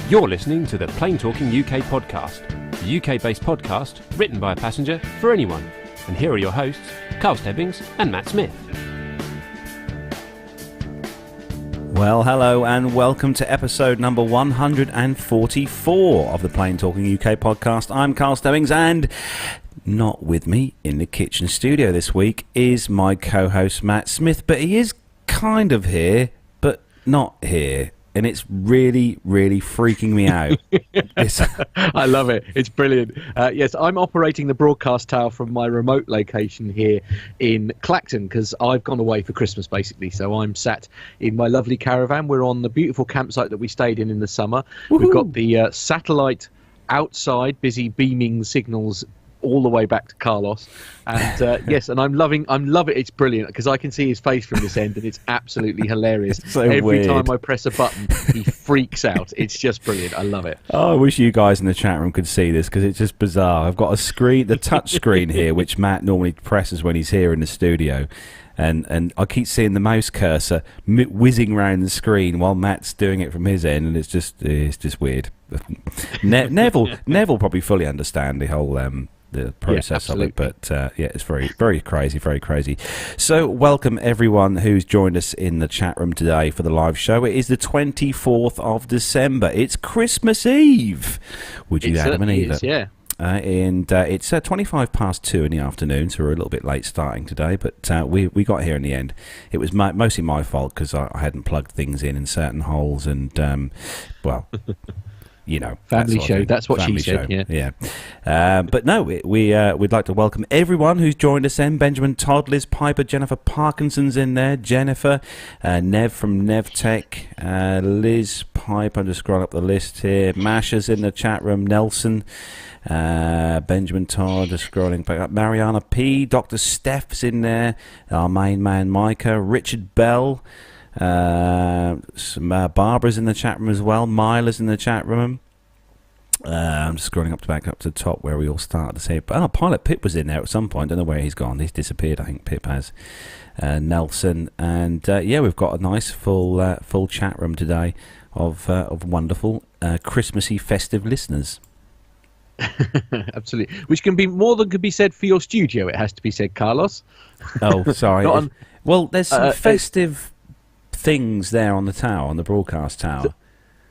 You're listening to the Plane Talking UK podcast, the UK-based podcast written by a passenger for anyone. And here are your hosts, Carl Stebbings and Matt Smith. Well, hello and welcome to episode number 144 of the Plane Talking UK podcast. I'm Carl Stebbings, and not with me in the kitchen studio this week is my co-host Matt Smith, but he is kind of here, but not here. And it's really, really freaking me out. I love it. It's brilliant. Yes, I'm operating the broadcast tower from my remote location here in Clacton because I've gone away for Christmas, basically. So I'm sat in my lovely caravan. We're on the beautiful campsite that we stayed in the summer. Woohoo! We've got the satellite outside, busy beaming signals all the way back to Carlos, and yes, and I'm loving it. It's brilliant because I can see his face from this end, and it's absolutely hilarious. So every weird. time I press a button, he freaks out. It's just brilliant. I love it. Oh, I wish you guys in the chat room could see this because it's just bizarre. I've got a screen, the touch screen here, which Matt normally presses when he's here in the studio. And I keep seeing the mouse cursor whizzing around the screen while Matt's doing it from his end, and it's just weird. Neville probably fully understand the whole the process of it, but yeah, it's very, very crazy, very crazy. So welcome everyone who's joined us in the chat room today for the live show. It is the 24th of December. It's Christmas Eve. Would you, Adam and Eva? Yeah. And it's 25 past 2 in the afternoon, so we're a little bit late starting today, but we got here in the end. It was mostly my fault because I hadn't plugged things in certain holes, and well, you know, family show. That's what family she said. Show. Yeah. But no, we'd like to welcome everyone who's joined us. In Benjamin Todd, Liz Piper, Jennifer Parkinson's in there. Jennifer, Nev from NevTech, Liz Piper. I'm just scrolling up the list here. Masha's in the chat room. Nelson. Benjamin Todd, just scrolling back up. Mariana P, Dr. Steph's in there, our main man Micah, Richard Bell, Barbara's in the chat room as well, Myla's in the chat room. I'm just scrolling back up to the top where we all started to say, Pilot Pip was in there at some point. Don't know where he's gone. He's disappeared, I think Pip has. Nelson, and yeah, we've got a nice full chat room today of wonderful Christmassy festive listeners. Absolutely, which can be more than could be said for your studio. It has to be said, Carlos. Oh, sorry. Well, there's some festive things there on the tower, on the broadcast tower.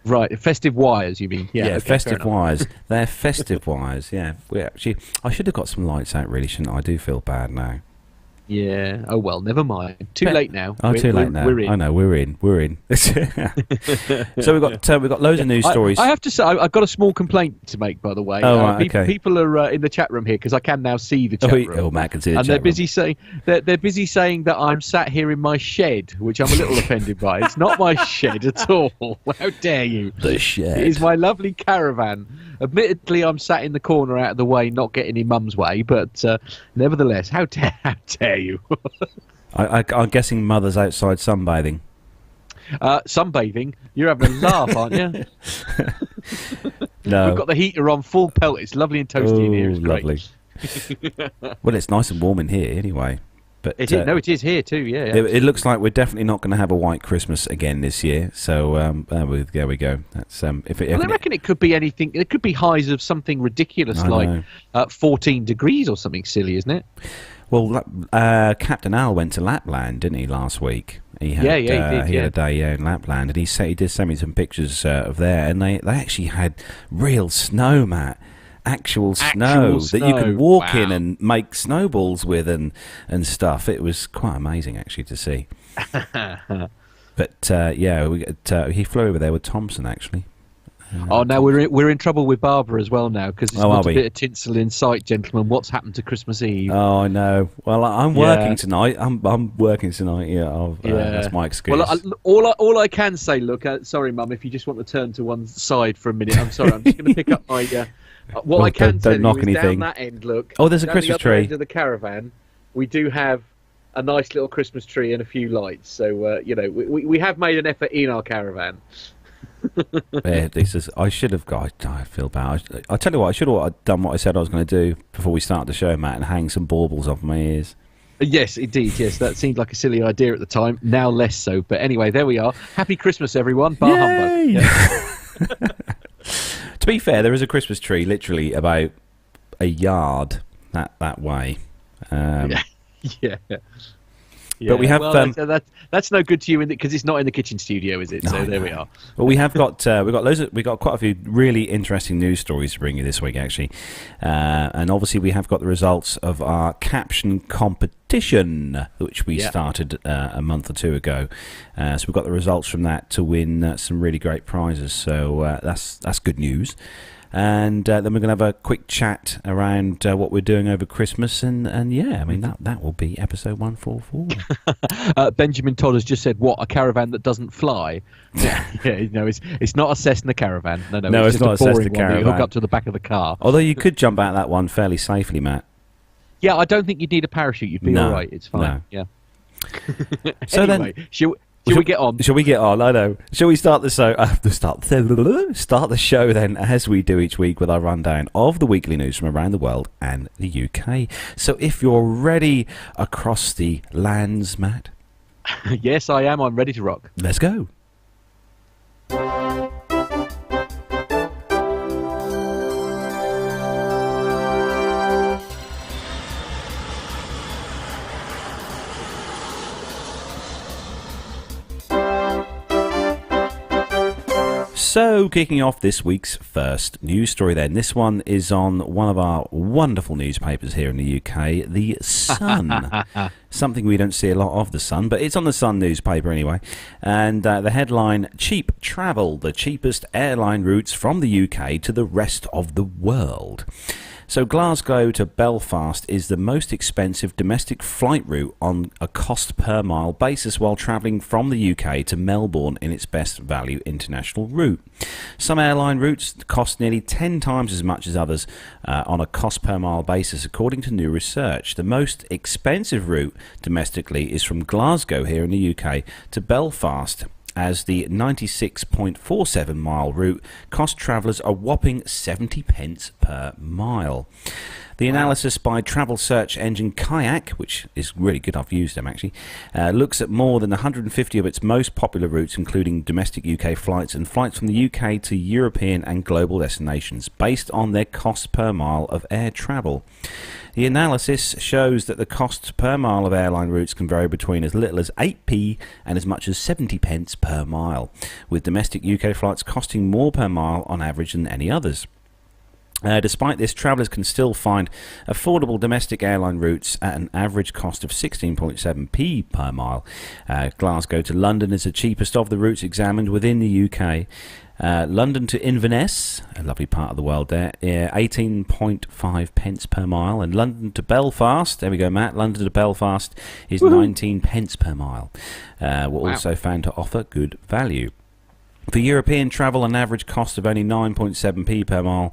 Right, festive wires, you mean? Yeah, okay, festive wires. They're festive wires. Yeah, I should have got some lights out, really, shouldn't I? I do feel bad now. Yeah. Oh well, never mind. Too late now. Too late now. We're in. I know. We're in. So we've got loads of news stories. I have to say, I've got a small complaint to make. By the way, right, okay. People are in the chat room here because I can now see the chat room. Oh, Matt can see the and chat they're busy saying they're busy saying that I'm sat here in my shed, which I'm a little offended by. It's not my shed at all. How dare you? The shed. It is my lovely caravan. Admittedly, I'm sat in the corner out of the way, not getting in Mum's way, but nevertheless, how dare you? I'm guessing Mother's outside sunbathing. Sunbathing? You're having a laugh, aren't you? No. We've got the heater on full pelt. It's lovely and toasty in here. It's great. Lovely. Well, it's nice and warm in here anyway. But it is. No, it is here too. Yeah. It looks like we're definitely not going to have a white Christmas again this year. So there we go. That's I reckon it could be anything. It could be highs of something ridiculous like 14 degrees or something silly, isn't it? Well, Captain Al went to Lapland, didn't he, last week? He did. He had a day in Lapland, and he did send me some pictures of there, and they actually had real snow, Matt. Actual snow that you could walk in and make snowballs with and stuff. It was quite amazing actually to see. But he flew over there with Thompson actually. Now we're in trouble with Barbara as well now because it's not a bit of tinsel in sight, gentlemen. What's happened to Christmas Eve? Oh, I know. Well, I'm working tonight. I'm working tonight. Yeah, that's my excuse. Well, all I can say, look, sorry, Mum, if you just want to turn to one side for a minute. I'm sorry. I'm just going to pick up my. What I can tell you is down that end, look. Oh, there's a Christmas tree. Down the other end of the caravan, we do have a nice little Christmas tree and a few lights. So, we have made an effort in our caravan. I should have got. I feel bad. I tell you what, I should have done what I said I was going to do before we started the show, Matt, and hang some baubles off my ears. Yes, indeed. Yes, that seemed like a silly idea at the time. Now less so. But anyway, there we are. Happy Christmas, everyone. Bar humbug. Yeah. To be fair, there is a Christmas tree literally about a yard that way. Yeah. But we have that's no good to you because it's not in the kitchen studio, is it? So there we are. Well, we have got we've got quite a few really interesting news stories to bring you this week, actually, and obviously we have got the results of our caption competition, which we started a month or two ago. So we've got the results from that to win some really great prizes. So that's good news. And then we're going to have a quick chat around what we're doing over Christmas, and yeah, I mean that will be episode 144. Benjamin Todd has just said, "What, a caravan that doesn't fly?" It's not a Cessna caravan. No, it's not a Cessna caravan. You hook up to the back of the car. Although you could jump out that one fairly safely, Matt. Yeah, I don't think you'd need a parachute. You'd be all right. It's fine. No. Yeah. So anyway, Shall we get on? Shall we get on? I know. Shall we start the show? Start the show then, as we do each week, with our rundown of the weekly news from around the world and the UK. So, if you're ready across the lands, Matt. Yes, I am. I'm ready to rock. Let's go. So, kicking off this week's first news story then. This one is on one of our wonderful newspapers here in the UK, The Sun. Something we don't see a lot of, The Sun, but it's on the Sun newspaper anyway. And the headline, Cheap Travel, the cheapest airline routes from the UK to the rest of the world. So Glasgow to Belfast is the most expensive domestic flight route on a cost per mile basis, while travelling from the UK to Melbourne in its best value international route. Some airline routes cost nearly 10 times as much as others on a cost per mile basis, according to new research. The most expensive route domestically is from Glasgow here in the UK to Belfast, as the 96.47 mile route cost travellers a whopping 70 pence per mile. The analysis by travel search engine Kayak, which is really good, I've used them actually, looks at more than 150 of its most popular routes, including domestic UK flights and flights from the UK to European and global destinations, based on their cost per mile of air travel. The analysis shows that the cost per mile of airline routes can vary between as little as 8p and as much as 70 pence per mile, with domestic UK flights costing more per mile on average than any others. Despite this, travellers can still find affordable domestic airline routes at an average cost of 16.7p per mile. Glasgow to London is the cheapest of the routes examined within the UK. London to Inverness, a lovely part of the world there, 18.5 pence per mile. And London to Belfast, there we go, Matt, London to Belfast is 19 pence per mile. Were also found to offer good value. For European travel, an average cost of only 9.7p per mile.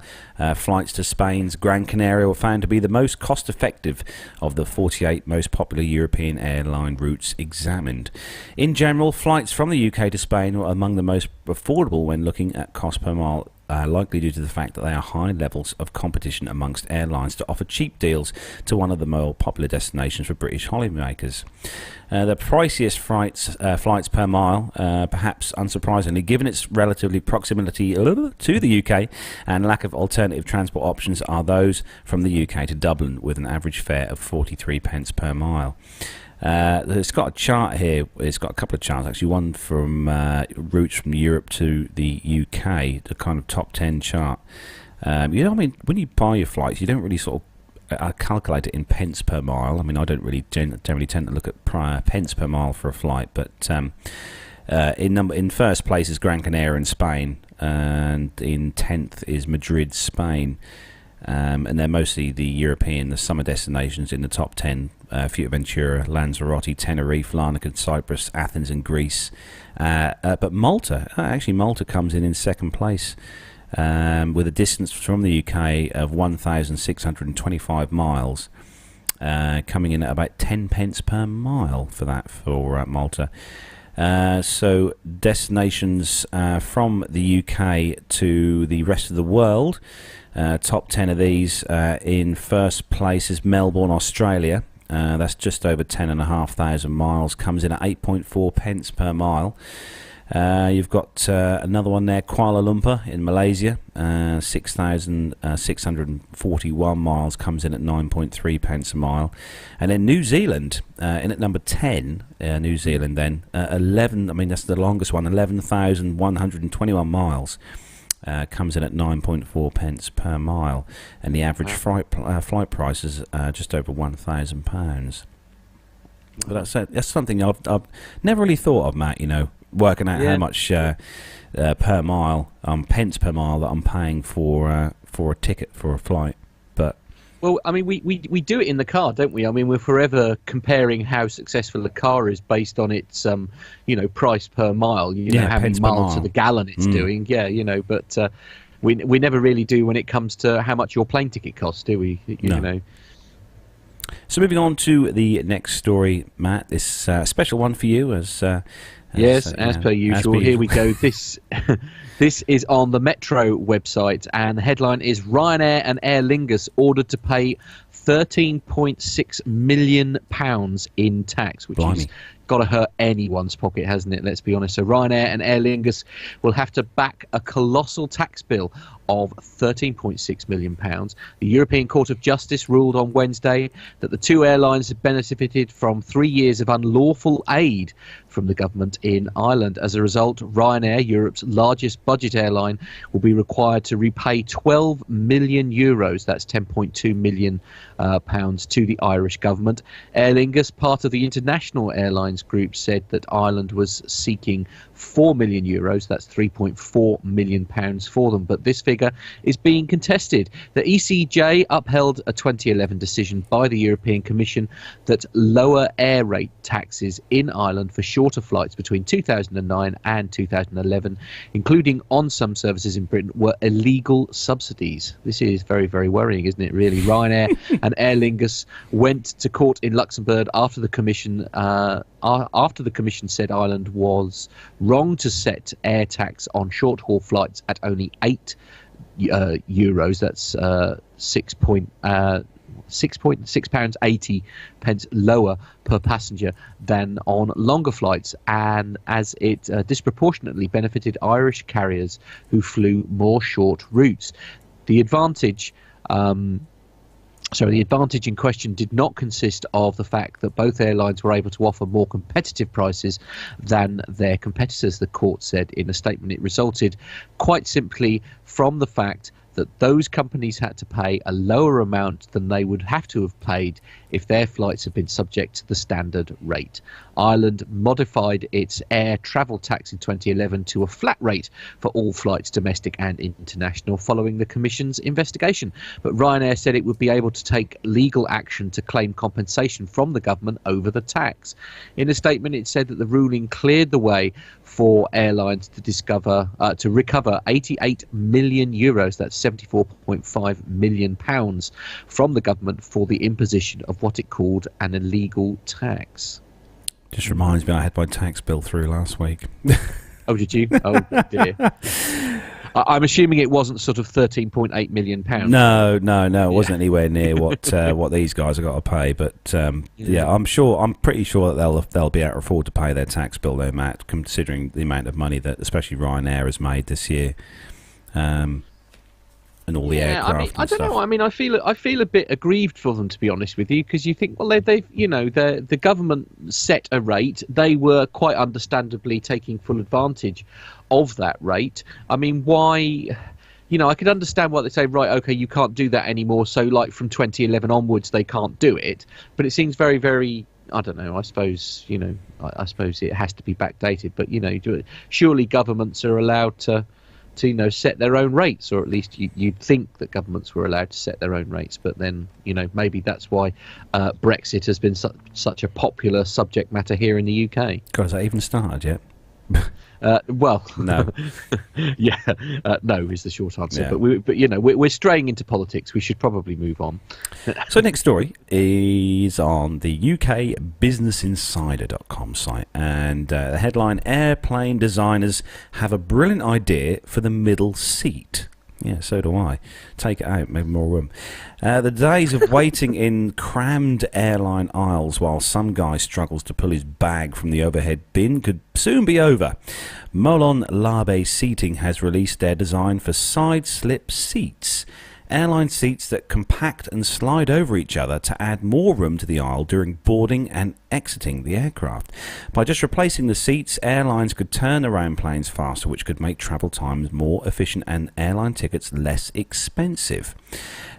Flights to Spain's Gran Canaria were found to be the most cost-effective of the 48 most popular European airline routes examined. In general, flights from the UK to Spain were among the most affordable when looking at cost per mile, likely due to the fact that there are high levels of competition amongst airlines to offer cheap deals to one of the more popular destinations for British holidaymakers. The priciest flights per mile, perhaps unsurprisingly, given its relatively proximity to the UK and lack of alternative transport options, are those from the UK to Dublin, with an average fare of 43 pence per mile. It's got a chart here. It's got a couple of charts actually. One from routes from Europe to the UK, the kind of top 10 chart. I mean, when you buy your flights, you don't really sort of calculate it in pence per mile. I mean, I don't really generally tend to look at pence per mile for a flight, but in first place is Gran Canaria in Spain, and in 10th is Madrid, Spain. And they're mostly the summer destinations in the top 10. Fuerteventura, Lanzarote, Tenerife, Larnaca, Cyprus, Athens and Greece. But Malta comes in second place, with a distance from the UK of 1,625 miles, coming in at about 10 pence per mile for Malta. So destinations from the UK to the rest of the world. Top 10 of these, in first place is Melbourne, Australia. That's just over 10,500 miles, comes in at 8.4 pence per mile. You've got another one there, Kuala Lumpur in Malaysia, 6,641 miles, comes in at 9.3 pence a mile. And then New Zealand, in at number 10, New Zealand then, 11, I mean that's the longest one, 11,121 miles. Comes in at 9.4 pence per mile, and the average flight price is just over £1,000. But that's something I've never really thought of, Matt. Working out how much per mile, pence per mile that I'm paying for a ticket for a flight. But well, I mean, we do it in the car, don't we? I mean, we're forever comparing how successful a car is based on its price per mile. How many miles to the gallon it's doing. Yeah, but we never really do when it comes to how much your plane ticket costs, do we? You know. So moving on to the next story, Matt. This special one for you, as per usual. Here we go. This is on the Metro website, and the headline is Ryanair and Aer Lingus ordered to pay £13.6 million in tax, which is got to hurt anyone's pocket, hasn't it? Let's be honest. So Ryanair and Aer Lingus will have to back a colossal tax bill of £13.6 million. The European Court of Justice ruled on Wednesday that the two airlines had benefited from 3 years of unlawful aid from the government in Ireland. As a result, Ryanair, Europe's largest budget airline, will be required to repay €12 million, that's 10.2 million pounds, to the Irish government. Aer Lingus, part of the International Airlines group, said that Ireland was seeking €4 million, that's 3.4 million pounds for them, but this figure is being contested. The ECJ upheld a 2011 decision by the European Commission that lower air rate taxes in Ireland for shorter flights between 2009 and 2011, including on some services in Britain, were illegal subsidies. This is very, very worrying, isn't it, really? Ryanair and Aer Lingus went to court in Luxembourg after the Commission said Ireland was wrong to set air tax on short-haul flights at only €8, that's £6.80 lower per passenger than on longer flights, and as it disproportionately benefited Irish carriers who flew more short routes. The advantage in question did not consist of the fact that both airlines were able to offer more competitive prices than their competitors, the court said in a statement. It resulted quite simply from the fact that those companies had to pay a lower amount than they would have to have paid if their flights had been subject to the standard rate. Ireland modified its air travel tax in 2011 to a flat rate for all flights, domestic and international, following the Commission's investigation. But Ryanair said it would be able to take legal action to claim compensation from the government over the tax. In a statement, it said that the ruling cleared the way for airlines to recover €88 million, that's £74.5 million pounds, from the government for the imposition of what it called an illegal tax. Just reminds me, I had my tax bill through last week. Oh, did you? Oh, dear. I'm assuming it wasn't sort of £13.8 million. No, it wasn't anywhere near what these guys have got to pay. But I'm pretty sure that they'll be able to afford to pay their tax bill, though, Matt, considering the amount of money that especially Ryanair has made this year. And all the aircraft. I don't know. I mean, I feel a bit aggrieved for them, to be honest with you, because you think, well, the government set a rate. They were quite understandably taking full advantage of that rate. I mean, why? I could understand why they say, right, okay, you can't do that anymore. So, like from 2011 onwards, they can't do it. But it seems very, very. I don't know. I suppose I suppose it has to be backdated. But surely governments are allowed to set their own rates, or at least you'd think that governments were allowed to set their own rates. But then maybe that's why Brexit has been such a popular subject matter here in the UK. God, has that even started yet? Well, no. No is the short answer. Yeah. But we're straying into politics. We should probably move on. So next story is on the UK BusinessInsider.com site, and the headline: Airplane designers have a brilliant idea for the middle seat. Yeah, so do I. Take it out, maybe more room. The days of waiting in crammed airline aisles while some guy struggles to pull his bag from the overhead bin could soon be over. Molon Labe Seating has released their design for side slip seats. Airline seats that compact and slide over each other to add more room to the aisle during boarding and exiting the aircraft. By just replacing the seats, airlines could turn around planes faster, which could make travel times more efficient and airline tickets less expensive.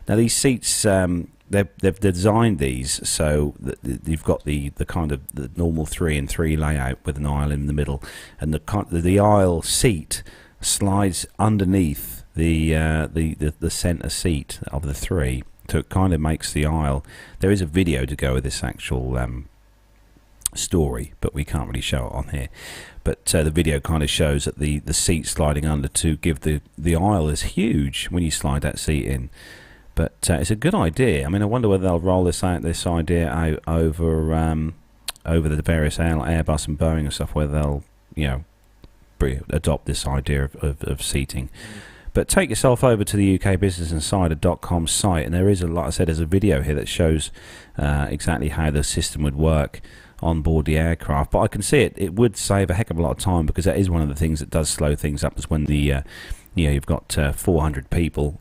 Now, these seats, they've designed these so that you've got the kind of the normal 3 and 3 layout with an aisle in the middle, and the aisle seat slides underneath the centre seat of the 3, so it kind of makes the aisle. There is a video to go with this actual story, but we can't really show it on here. But the video kind of shows that the seat sliding under to give the aisle is huge when you slide that seat in. But it's a good idea. I mean, I wonder whether they'll roll this idea out over the various Airbus and Boeing and stuff, where they'll adopt this idea of seating. But take yourself over to the ukbusinessinsider.com site, and there is, like I said, there's a video here that shows exactly how the system would work on board the aircraft. But I can see it would save a heck of a lot of time, because that is one of the things that does slow things up, is when you've got 400 people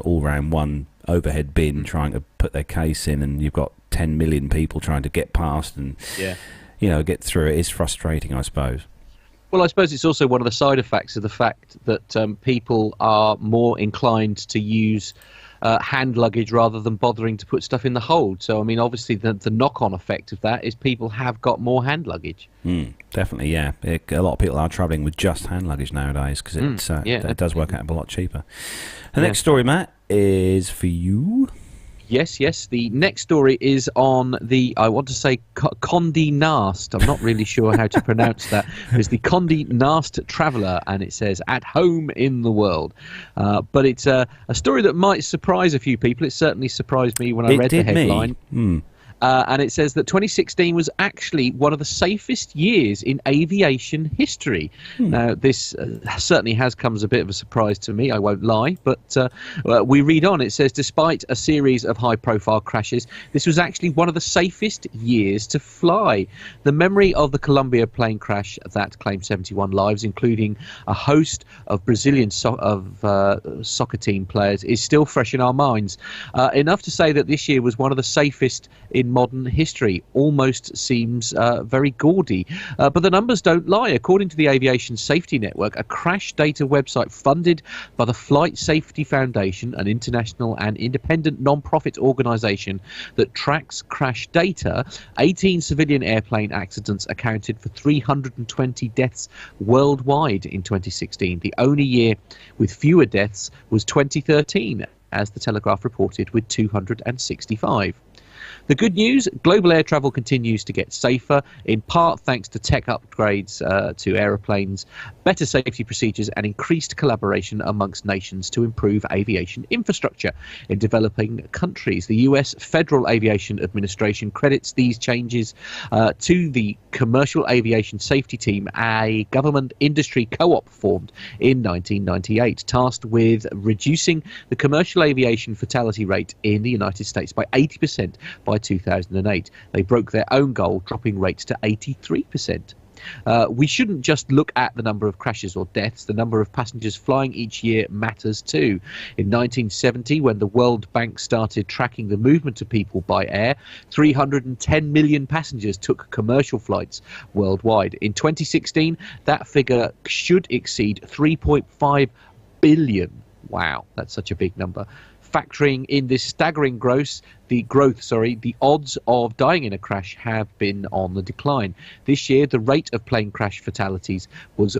all around one overhead bin trying to put their case in, and you've got 10 million people trying to get past and get through. It is frustrating, I suppose. Well, I suppose it's also one of the side effects of the fact that people are more inclined to use hand luggage rather than bothering to put stuff in the hold. So, I mean, obviously the knock-on effect of that is people have got more hand luggage. Definitely, yeah. A lot of people are travelling with just hand luggage nowadays, because it does work out a lot cheaper. The next story, Matt, is for you. Yes. The next story is on I want to say Condé Nast. I'm not really sure how to pronounce that. It's the Condé Nast Traveller, and it says "at home in the world." But it's a story that might surprise a few people. It certainly surprised me when I read the headline. And it says that 2016 was actually one of the safest years in aviation history. Now, this certainly has come as a bit of a surprise to me, I won't lie. But we read on. It says, despite a series of high-profile crashes, this was actually one of the safest years to fly. The memory of the Colombia plane crash that claimed 71 lives, including a host of Brazilian soccer team players, is still fresh in our minds. Enough to say that this year was one of the safest in modern history. Almost seems very gaudy. But the numbers don't lie. According to the Aviation Safety Network, a crash data website funded by the Flight Safety Foundation, an international and independent non-profit organisation that tracks crash data, 18 civilian airplane accidents accounted for 320 deaths worldwide in 2016. The only year with fewer deaths was 2013, as the Telegraph reported, with 265. The good news, global air travel continues to get safer, in part thanks to tech upgrades to aeroplanes, better safety procedures and increased collaboration amongst nations to improve aviation infrastructure in developing countries. The US Federal Aviation Administration credits these changes to the Commercial Aviation Safety Team, a government industry co-op formed in 1998, tasked with reducing the commercial aviation fatality rate in the United States by 80% by 2008. They broke their own goal, dropping rates to 83%. We shouldn't just look at the number of crashes or deaths. The number of passengers flying each year matters too. In 1970, when the World Bank started tracking the movement of people by air, 310 million passengers took commercial flights worldwide. In 2016, that figure should exceed 3.5 billion. Wow, that's such a big number. Factoring in this staggering growth, the odds of dying in a crash have been on the decline. This year, the rate of plane crash fatalities was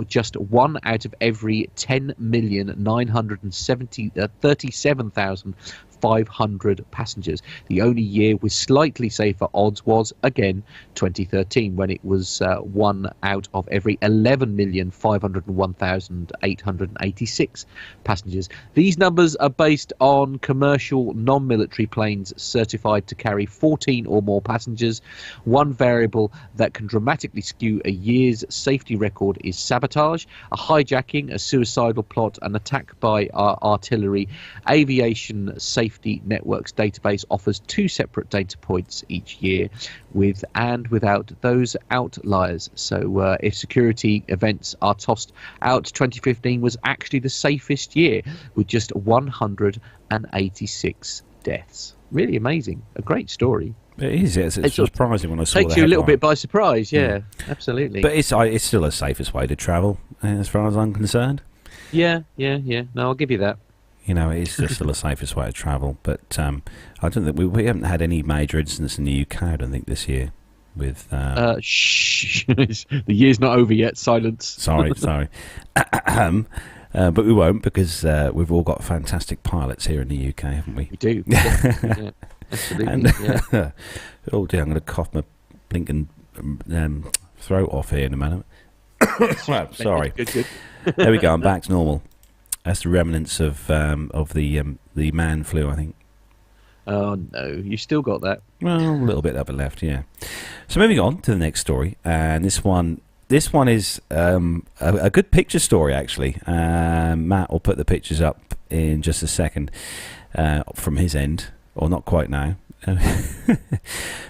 just 1 out of every 10,937,000 500 passengers. The only year with slightly safer odds was, again, 2013, when it was 1 out of every 11,501,886 passengers. These numbers are based on commercial non-military planes certified to carry 14 or more passengers. One variable that can dramatically skew a year's safety record is sabotage, a hijacking, a suicidal plot, an attack by artillery. Aviation Safety Network's database offers 2 separate data points each year, with and without those outliers. So if security events are tossed out, 2015 was actually the safest year, with just 186 deaths. Really amazing. A great story. It is. It's surprising when I saw takes the you a little headline. bit by surprise. Yeah, absolutely. But it's still the safest way to travel, as far as I'm concerned. Yeah. No, I'll give you that. You know, it's just still the safest way to travel. But I don't think we haven't had any major incidents in the UK, I don't think, this year. With shh, the year's not over yet. Silence. Sorry. But we won't, because we've all got fantastic pilots here in the UK, haven't we? We do. Yeah, absolutely. Yeah. Oh dear, I'm going to cough my blinking throat off here in a minute. Sorry. Good. There we go. I'm back to normal. That's the remnants of the man flu, I think. Oh no, you still got that. Well, a little bit upper left, yeah. So moving on to the next story, and this one is a good picture story, actually. Matt will put the pictures up in just a second from his end, or not quite now.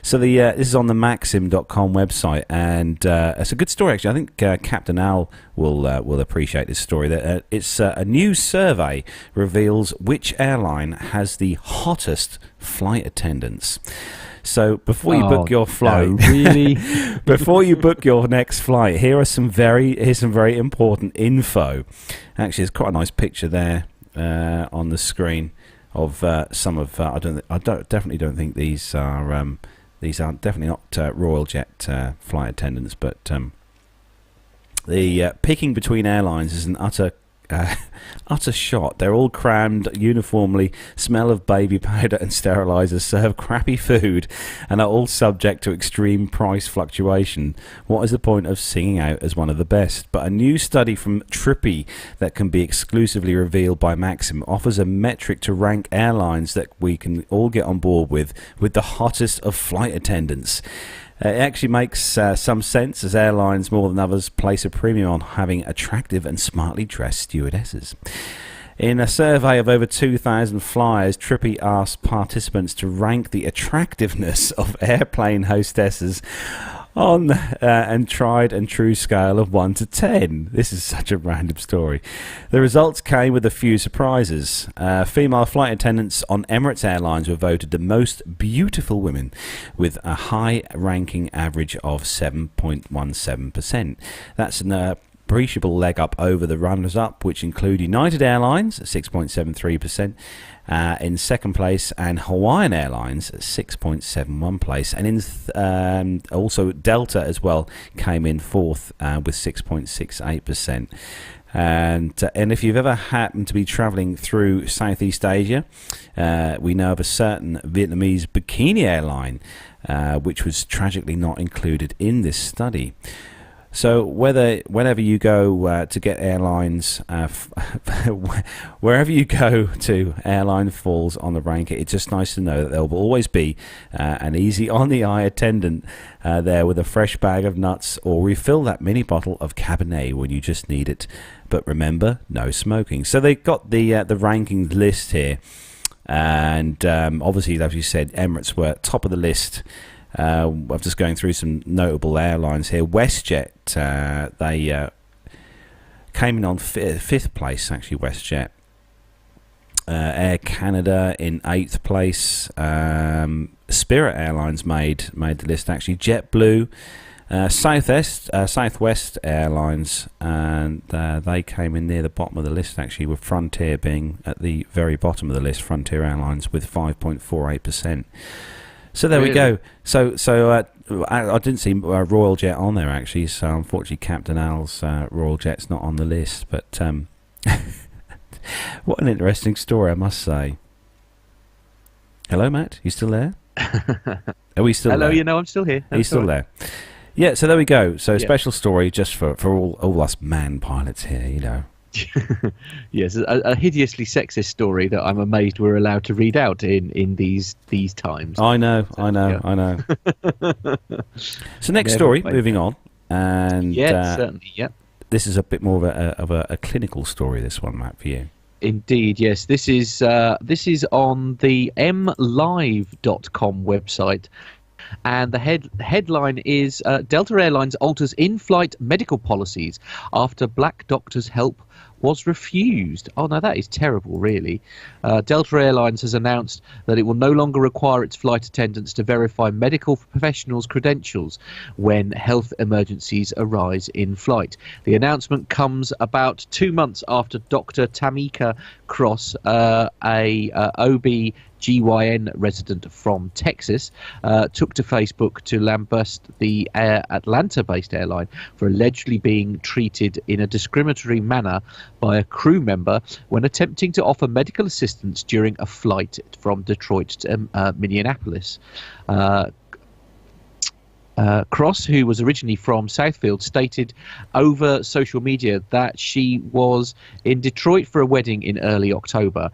So this is on the Maxim.com website, and it's a good story, actually. I think Captain Al will appreciate this story. That it's a new survey reveals which airline has the hottest flight attendants. So before you book your flight, really, before you book your next flight, here's some very important info. Actually, there's quite a nice picture there on the screen of some of. Definitely don't think these are definitely not Royal Jet flight attendants, but the picking between airlines is an utter shot. They're all crammed uniformly, smell of baby powder and sterilisers, serve crappy food, and are all subject to extreme price fluctuation. What is the point of singing out as one of the best? But a new study from Trippy that can be exclusively revealed by Maxim offers a metric to rank airlines that we can all get on board with the hottest of flight attendants. It actually makes some sense, as airlines, more than others, place a premium on having attractive and smartly dressed stewardesses. In a survey of over 2,000 flyers, Trippy asked participants to rank the attractiveness of airplane hostesses on and tried and true scale of 1 to 10. This is such a random story. The results came with a few surprises. Female flight attendants on Emirates Airlines were voted the most beautiful women, with a high ranking average of 7.17%. That's an appreciable leg up over the runners-up, which include United Airlines at 6.73%, in second place, and Hawaiian Airlines at 6.71 place, and in also Delta as well came in fourth with 6.68%. And if you've ever happened to be travelling through Southeast Asia, we know of a certain Vietnamese bikini airline which was tragically not included in this study. So whenever you go to get airlines, wherever you go to, airline falls on the ranking. It's just nice to know that there will always be an easy on the eye attendant there with a fresh bag of nuts, or refill that mini bottle of Cabernet when you just need it. But remember, no smoking. So they got the rankings list here, and obviously, as you said, Emirates were top of the list. I'm just going through some notable airlines here. WestJet, they came in on fifth place, actually, WestJet. Air Canada in 8th place. Spirit Airlines made the list, actually. JetBlue, Southwest Airlines, and they came in near the bottom of the list, actually, with Frontier being at the very bottom of the list, Frontier Airlines, with 5.48%. So there we go. So I didn't see Royal Jet on there, actually. So unfortunately, Captain Al's Royal Jet's not on the list. But what an interesting story, I must say. Hello, Matt. You still there? Are we still Hello, there? I'm still here. He's still there. Yeah, so there we go. So Yeah. special story just for all us man pilots here, Yes, a hideously sexist story that I'm amazed we're allowed to read out in these times. I know. So next story, Never moving on. And certainly, yeah. this is a bit more of a clinical story, this one, Matt, for you. Indeed, yes. This is on the mlive.com website. And the headline is Delta Airlines alters in-flight medical policies after black doctor's help was refused. Oh, no, that is terrible, really. Delta Airlines has announced that it will no longer require its flight attendants to verify medical professionals' credentials when health emergencies arise in flight. The announcement comes about 2 months after Dr. Tamika Cross, a OB-GYN resident from Texas, took to Facebook to lambast the Atlanta-based airline for allegedly being treated in a discriminatory manner by a crew member when attempting to offer medical assistance during a flight from Detroit to Minneapolis. Cross, who was originally from Southfield, stated over social media that she was in Detroit for a wedding in early October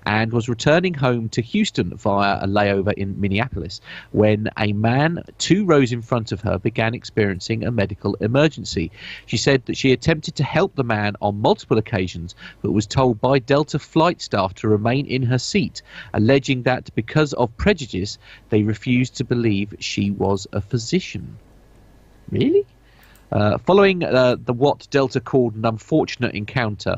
and was returning home to Houston via a layover in Minneapolis when a man 2 rows in front of her began experiencing a medical emergency. She said that she attempted to help the man on multiple occasions but was told by Delta flight staff to remain in her seat, alleging that because of prejudice they refused to believe she was a physician. Really? Following what Delta called an unfortunate encounter,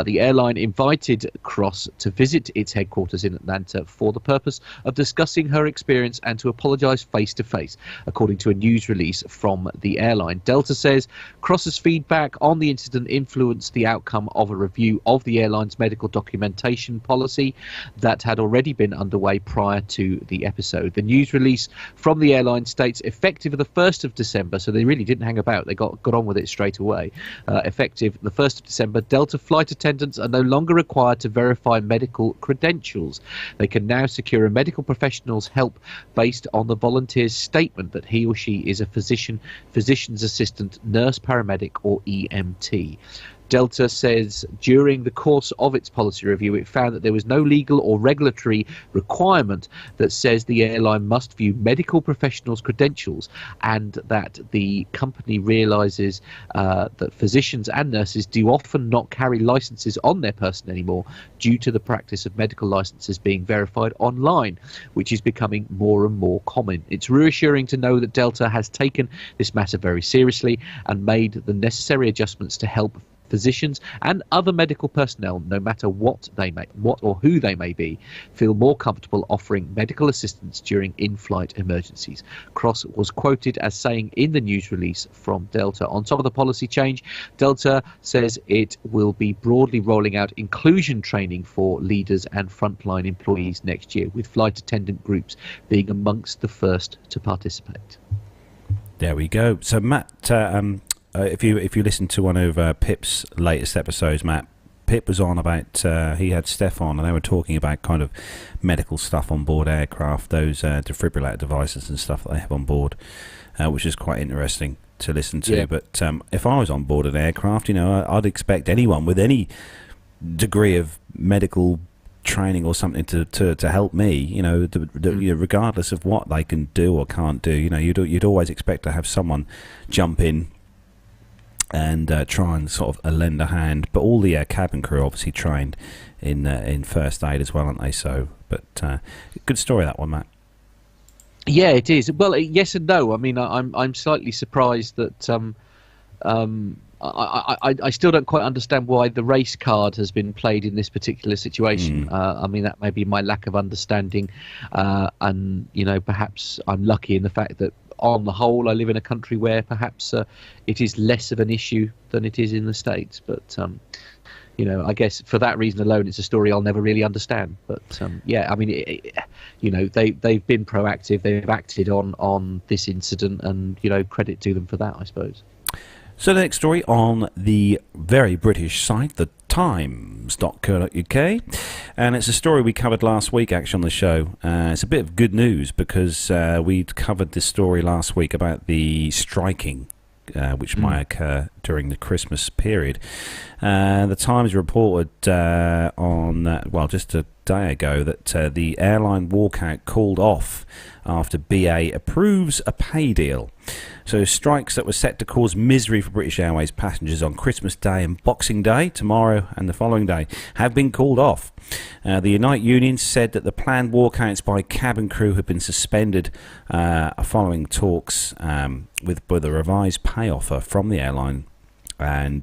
the airline invited Cross to visit its headquarters in Atlanta for the purpose of discussing her experience and to apologise face-to-face, according to a news release from the airline. Delta says Cross's feedback on the incident influenced the outcome of a review of the airline's medical documentation policy that had already been underway prior to the episode. The news release from the airline states effective the 1st of December, so they really didn't hang about. They got on with it straight away. Effective the 1st of December, Delta flight attendants are no longer required to verify medical credentials. They can now secure a medical professional's help based on the volunteer's statement that he or she is a physician, physician's assistant, nurse, paramedic, or EMT. Delta says during the course of its policy review, it found that there was no legal or regulatory requirement that says the airline must view medical professionals' credentials, and that the company realises that physicians and nurses do often not carry licenses on their person anymore due to the practice of medical licenses being verified online, which is becoming more and more common. It's reassuring to know that Delta has taken this matter very seriously and made the necessary adjustments to help physicians and other medical personnel, no matter what or who they may be, feel more comfortable offering medical assistance during in-flight emergencies. Cross was quoted as saying in the news release from Delta. On top of the policy change, Delta says it will be broadly rolling out inclusion training for leaders and frontline employees next year, with flight attendant groups being amongst the first to participate. There we go. So Matt, if you listen to one of Pip's latest episodes, Matt, Pip was on about, he had Steph on, and they were talking about kind of medical stuff on board aircraft, those defibrillator devices and stuff that they have on board, which is quite interesting to listen to. Yeah. But if I was on board an aircraft, I'd expect anyone with any degree of medical training or something to help me, regardless of what they can do or can't do. You'd always expect to have someone jump in and try and sort of lend a hand. But all the cabin crew obviously trained in first aid as well, aren't they? So, but good story, that one, Matt. Yeah, it is. Well, yes and no. I mean, I'm slightly surprised that I still don't quite understand why the race card has been played in this particular situation. I mean, that may be my lack of understanding, and perhaps I'm lucky in the fact that on the whole I live in a country where perhaps it is less of an issue than it is in the States. But I guess for that reason alone, it's a story I'll never really understand. But yeah, I mean, they've been proactive. They've acted on this incident, and credit to them for that, I suppose. So the next story on the very British site, the times.co.uk, and it's a story we covered last week actually on the show. It's a bit of good news because we'd covered this story last week about the striking which might occur during the Christmas period. The Times reported just a day ago that the airline walkout called off after BA approves a pay deal. So strikes that were set to cause misery for British Airways passengers on Christmas Day and Boxing Day, tomorrow and the following day, have been called off. The Unite Union said that the planned walkouts by cabin crew have been suspended following talks with a revised pay offer from the airline. And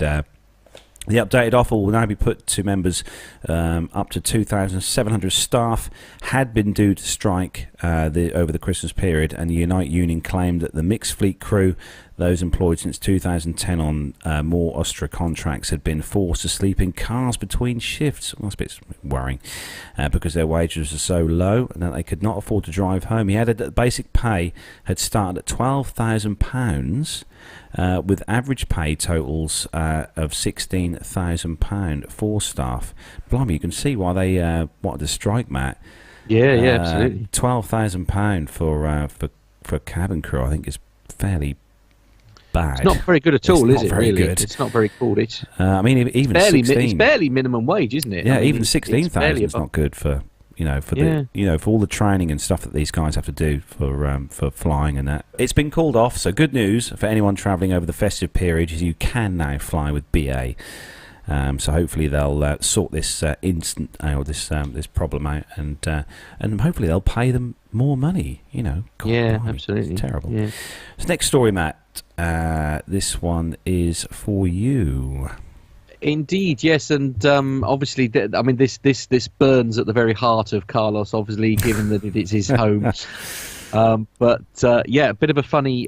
the updated offer will now be put to members up to 2,700 staff had been due to strike over the Christmas period, and the Unite Union claimed that the mixed fleet crew, those employed since 2010 on more Austria contracts, had been forced to sleep in cars between shifts. Well, that's a bit worrying because their wages are so low and that they could not afford to drive home. He added that the basic pay had started at £12,000 with average pay totals of £16,000 for staff. Blimey, you can see why they wanted to strike, Matt. Yeah, absolutely. £12,000 for cabin crew, I think, is fairly bad. It's not very good at all, is it? Very really, good. It's not very good. I mean, even it's barely minimum wage, isn't it? Yeah, even 16,000 is not good for for all the training and stuff that these guys have to do for flying and that. It's been called off, so good news for anyone travelling over the festive period is you can now fly with BA. So hopefully they'll sort this this problem out, and hopefully they'll pay them more money. God, blimey, absolutely, it's terrible. Yeah. So next story, Matt. This one is for you. Indeed, yes, and obviously, this burns at the very heart of Carlos. Obviously, given that it's his home. A bit of a funny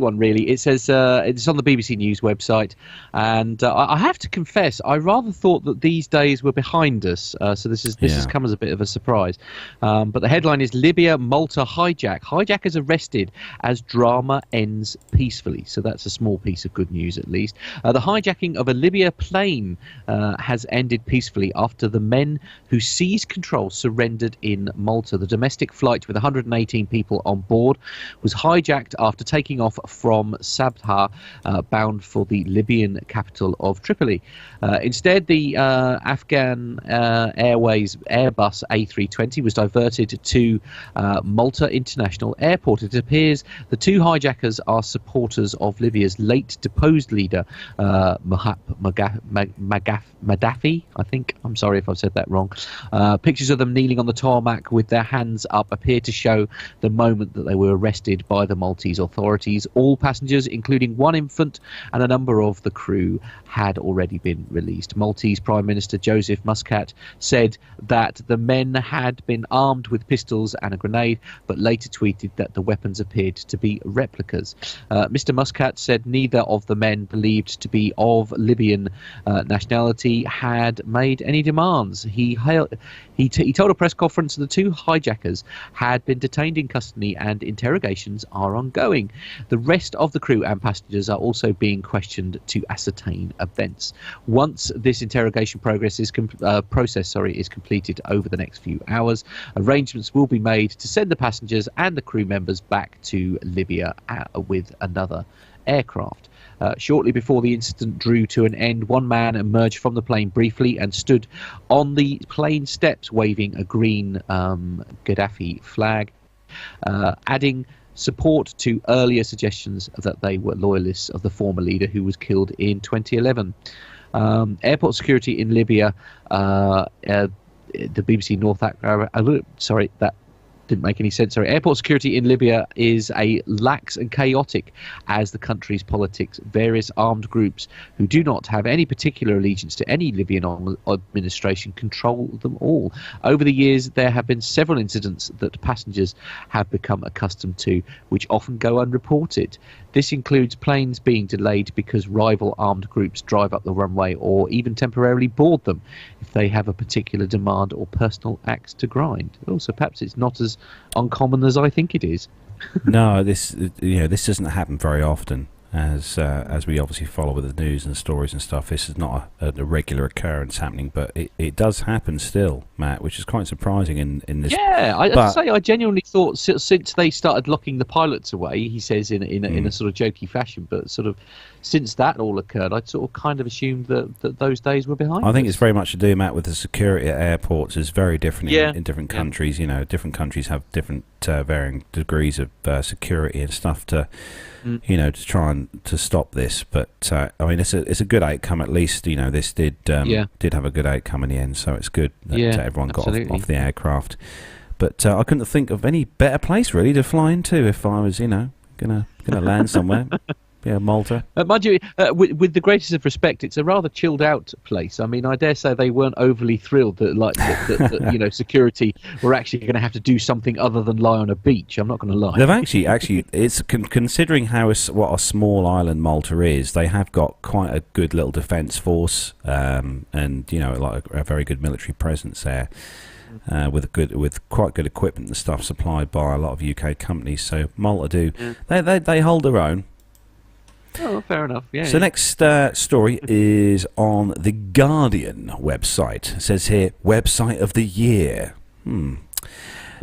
one, really. It says it's on the BBC News website, and I have to confess, I rather thought that these days were behind us. So this has come as a bit of a surprise. But the headline is Libya, Malta hijack. Hijackers arrested as drama ends peacefully. So that's a small piece of good news, at least. The hijacking of a Libya plane has ended peacefully after the men who seized control surrendered in Malta. The domestic flight with 118 people on board was hijacked after taking off from Sabha, bound for the Libyan capital of Tripoli. Instead, the Afghan Airways Airbus A320 was diverted to Malta International Airport. It appears the two hijackers are supporters of Libya's late deposed leader, Gaddafi, I think. I'm sorry if I've said that wrong. Pictures of them kneeling on the tarmac with their hands up appear to show the moment that they were arrested by the Maltese authorities. All passengers, including one infant and a number of the crew, had already been released. Maltese Prime Minister Joseph Muscat said that the men had been armed with pistols and a grenade, but later tweeted that the weapons appeared to be replicas. Mr. Muscat said neither of the men, believed to be of Libyan nationality, had made any demands. He told a press conference that the two hijackers had been detained in custody and interrogations are ongoing. The rest of the crew and passengers are also being questioned to ascertain events. Once this interrogation process is completed over the next few hours, arrangements will be made to send the passengers and the crew members back to Libya with another aircraft. Shortly before the incident drew to an end, one man emerged from the plane briefly and stood on the plane steps waving a green Gaddafi flag, adding support to earlier suggestions that they were loyalists of the former leader who was killed in 2011. Airport security in Libya, the BBC North that didn't make any sense. Airport security in Libya is lax and chaotic as the country's politics. Various armed groups who do not have any particular allegiance to any Libyan administration control them all. Over the years, there have been several incidents that passengers have become accustomed to, which often go unreported. This includes planes being delayed because rival armed groups drive up the runway or even temporarily board them if they have a particular demand or personal axe to grind. Also, perhaps it's not as uncommon as I think it is. No, this doesn't happen very often. as we obviously follow with the news and stories and stuff. This is not a regular occurrence happening, but it does happen still, Matt, which is quite surprising in this. Yeah, I genuinely thought since they started locking the pilots away, he says in a sort of jokey fashion, but sort of since that all occurred, I'd sort of kind of assumed that those days were behind. I think it's very much to do, Matt, with the security at airports is very different in different countries. You know, different countries have different varying degrees of security and stuff to to try and to stop this. But I mean, it's a good outcome at least. You know, this did have a good outcome in the end, so it's good that everyone got off the aircraft. But I couldn't think of any better place really to fly into if I was gonna land somewhere. Yeah, Malta. Mind you, with the greatest of respect, it's a rather chilled out place. I mean, I dare say they weren't overly thrilled that security were actually going to have to do something other than lie on a beach. I'm not going to lie. They've actually, it's considering what a small island Malta is. They have got quite a good little defence force, and like a very good military presence there. With quite good equipment and stuff supplied by a lot of UK companies. So Malta they hold their own. Oh, fair enough. Yeah. So next story is on the Guardian website. It says here, website of the year.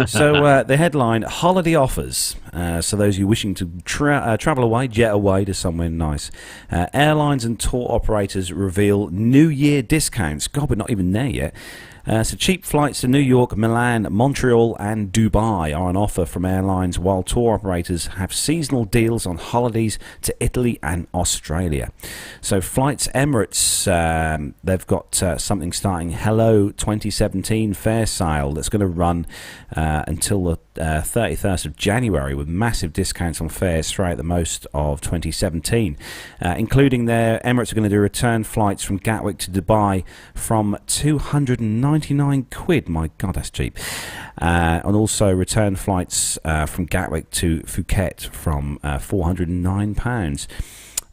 So the headline, holiday offers. So those of you wishing to travel away, jet away to somewhere nice. Airlines and tour operators reveal New Year discounts. God, we're not even there yet. So cheap flights to New York, Milan, Montreal and Dubai are on offer from airlines, while tour operators have seasonal deals on holidays to Italy and Australia. So flights, Emirates, they've got something starting Hello 2017 fare sale that's going to run until the 31st of January with massive discounts on fares throughout the most of 2017, including their Emirates are going to do return flights from Gatwick to Dubai from 299 quid. My God, that's cheap. And also return flights from Gatwick to Phuket from £409.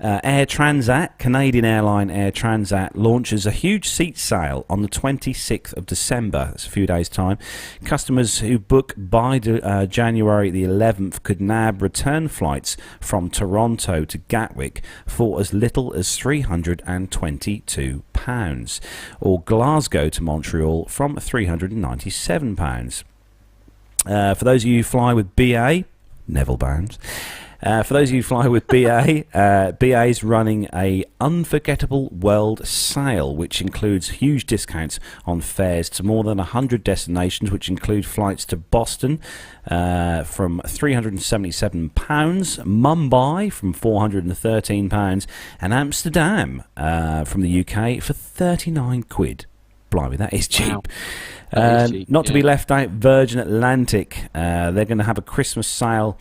Air Transat, Canadian airline Air Transat, launches a huge seat sale on the 26th of December. That's a few days' time. Customers who book by January the 11th could nab return flights from Toronto to Gatwick for as little as £322, or Glasgow to Montreal from £397. For those of you who fly with BA, Neville Bounds. For those of you who fly with BA, BA is running a unforgettable world sale, which includes huge discounts on fares to more than 100 destinations, which include flights to Boston from £377, Mumbai from £413, and Amsterdam from the UK for 39 quid. Blimey, that is cheap. Wow. Not to be left out, Virgin Atlantic, they're going to have a Christmas sale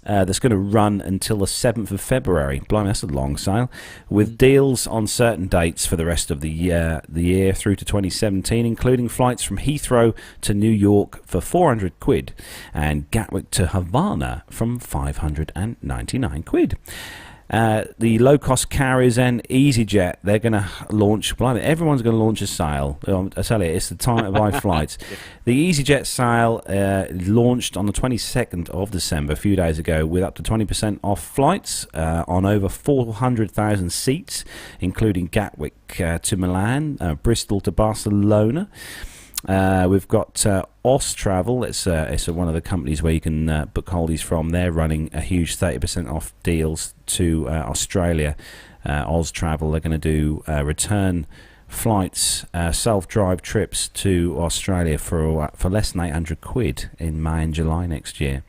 that's going to run until the 7th of February. Blimey, that's a long sale. With deals on certain dates for the rest of the year through to 2017, including flights from Heathrow to New York for 400 quid and Gatwick to Havana from 599 quid. The low-cost carriers and EasyJet, they're going to launch. Blimey, everyone's going to launch a sale. I tell you, it's the time to buy flights. The EasyJet sale launched on the 22nd of December, a few days ago, with up to 20% off flights on over 400,000 seats, including Gatwick to Milan, Bristol to Barcelona. We've got Austravel. It's one of the companies where you can book holidays from. They're running a huge 30% off deals to Australia. Austravel, they're going to do return flights, self-drive trips to Australia for less than 800 quid in May and July next year.